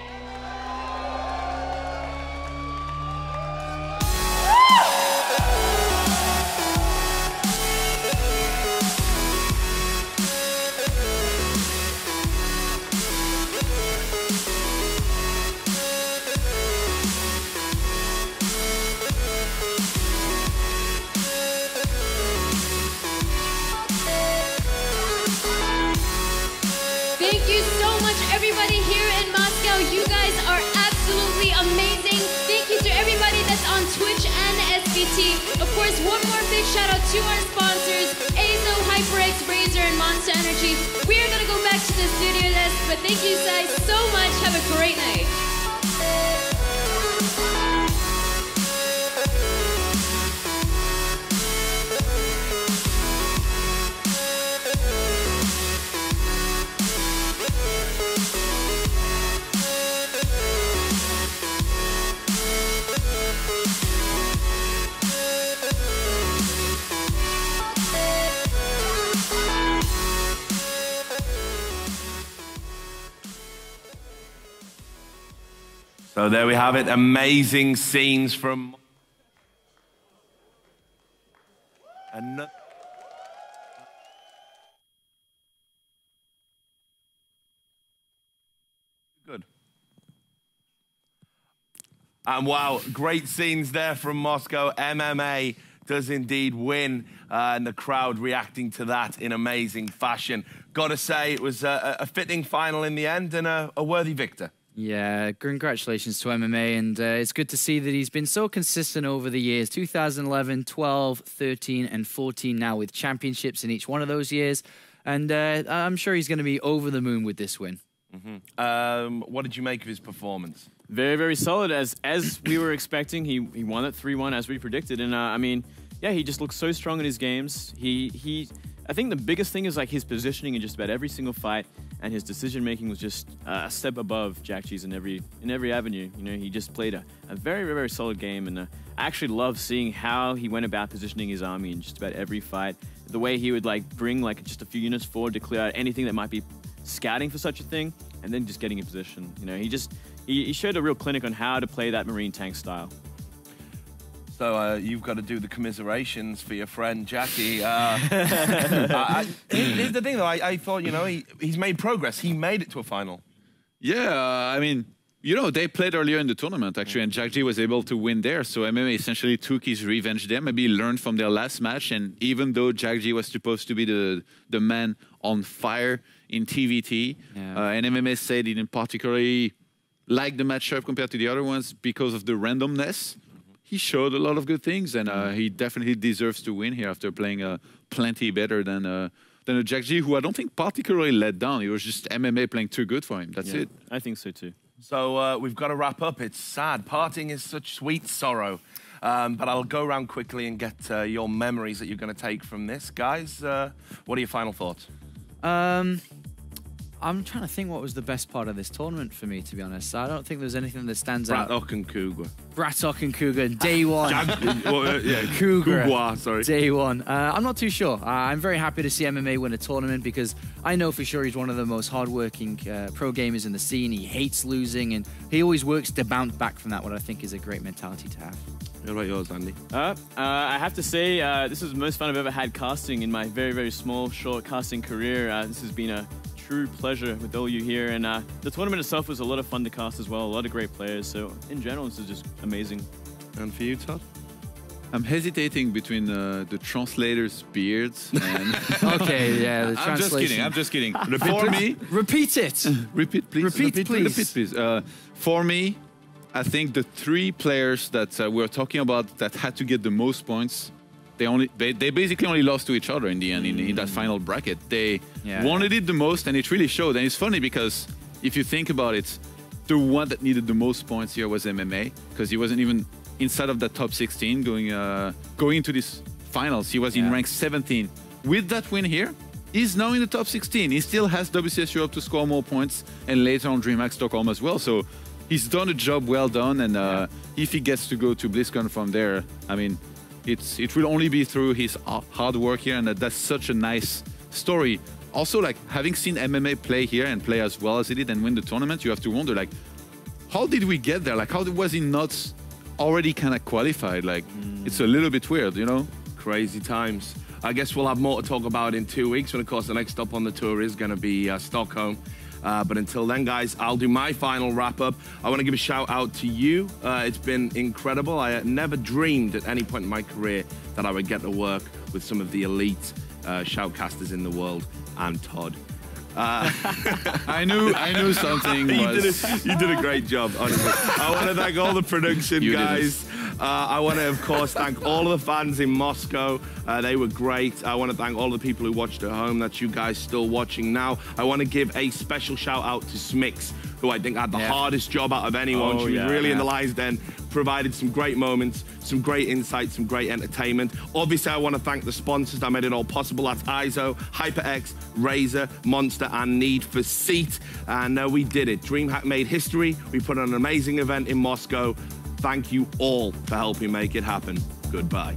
Thank you so much, everybody here in Moscow. You guys are absolutely amazing. Thank you to everybody that's on Twitch and SBT. Of course, one more big shout out to our sponsors, EIZO, HyperX, Razer, and Monster Energy. We are gonna go back to the studio desk, but thank you guys so much. Have a great night. So there we have it, amazing scenes from... Good. And wow, great scenes there from Moscow. MMA does indeed win, and the crowd reacting to that in amazing fashion. Gotta say, it was a fitting final in the end and a worthy victor. Yeah, congratulations to MMA, and it's good to see that he's been so consistent over the years, 2011, 12, 13, and 14 now, with championships in each one of those years, and I'm sure he's going to be over the moon with this win. What did you make of his performance? Very, very solid. As we were expecting, he won it 3-1 as we predicted, and I mean, yeah, he just looks so strong in his games. I think the biggest thing is like his positioning in just about every single fight, and his decision making was just a step above jjakji's in every avenue. You know, he just played a very, very solid game, and I actually love seeing how he went about positioning his army in just about every fight. The way he would like bring like just a few units forward to clear out anything that might be scouting for such a thing, and then just getting in position. You know, he showed a real clinic on how to play that Marine tank style. So you've got to do the commiserations for your friend Jackie. Here's the thing, though. I thought, you know, he's made progress. He made it to a final. Yeah, I mean, you know, they played earlier in the tournament, actually, and jjakji was able to win there. So MMA essentially took his revenge there, maybe learned from their last match. And even though jjakji was supposed to be the man on fire in TVT, and MMA said he didn't particularly like the matchup compared to the other ones because of the randomness. He showed a lot of good things, and he definitely deserves to win here after playing plenty better than a jjakji, who I don't think particularly let down. It was just MMA playing too good for him. That's it. I think so too. So we've got to wrap up. It's sad. Parting is such sweet sorrow. But I'll go around quickly and get your memories that you're going to take from this. Guys, what are your final thoughts? I'm trying to think what was the best part of this tournament for me, to be honest. I don't think there's anything that stands out. Bratok and Cougar. Bratok and Cougar, day one. Cougar, sorry. Day one. I'm not too sure. I'm very happy to see MMA win a tournament because I know for sure he's one of the most hardworking pro gamers in the scene. He hates losing, and he always works to bounce back from that, what I think is a great mentality to have. What about yours, Andy? I have to say, this is the most fun I've ever had casting in my very, very small, short casting career. This has been a true pleasure with all you here, and the tournament itself was a lot of fun to cast as well. A lot of great players, so in general this is just amazing. And for you, Todd? I'm hesitating between the translators' beards and... Okay, yeah, the translation. I'm just kidding. For me... Repeat it! Repeat, please. Repeat, please. Repeat, please. For me, I think the three players that we're talking about that had to get the most points, they basically only lost to each other in the end, in that final bracket. They wanted it the most, and it really showed. And it's funny because if you think about it, the one that needed the most points here was MMA, because he wasn't even inside of the top 16 going into this finals. He was in rank 17. With that win here, he's now in the top 16. He still has WCS Europe to score more points, and later on DreamHack Stockholm as well. So he's done a job well done, and if he gets to go to BlizzCon from there, I mean, it will only be through his hard work here, and that's such a nice story. also, like, having seen MMA play here and play as well as he did and win the tournament, you have to wonder, like, how did we get there? Like, how was he not already kind of qualified? Like, it's a little bit weird, you know? Crazy times. I guess we'll have more to talk about in 2 weeks, when, of course, the next stop on the tour is going to be Stockholm. But until then, guys, I'll do my final wrap-up. I want to give a shout-out to you. It's been incredible. I never dreamed at any point in my career that I would get to work with some of the elite shoutcasters in the world, and Todd. I knew something was... You did a great job, honestly. I want to thank all the production guys. I want to, of course, thank all of the fans in Moscow. They were great. I want to thank all the people who watched at home. That's you guys still watching now. I want to give a special shout out to Smix, who I think had the hardest job out of anyone. She was really in the lion's den, provided some great moments, some great insights, some great entertainment. Obviously, I want to thank the sponsors that made it all possible. That's EIZO, HyperX, Razer, Monster, and Need for Seat. And we did it. DreamHack made history. We put on an amazing event in Moscow. Thank you all for helping make it happen. Goodbye.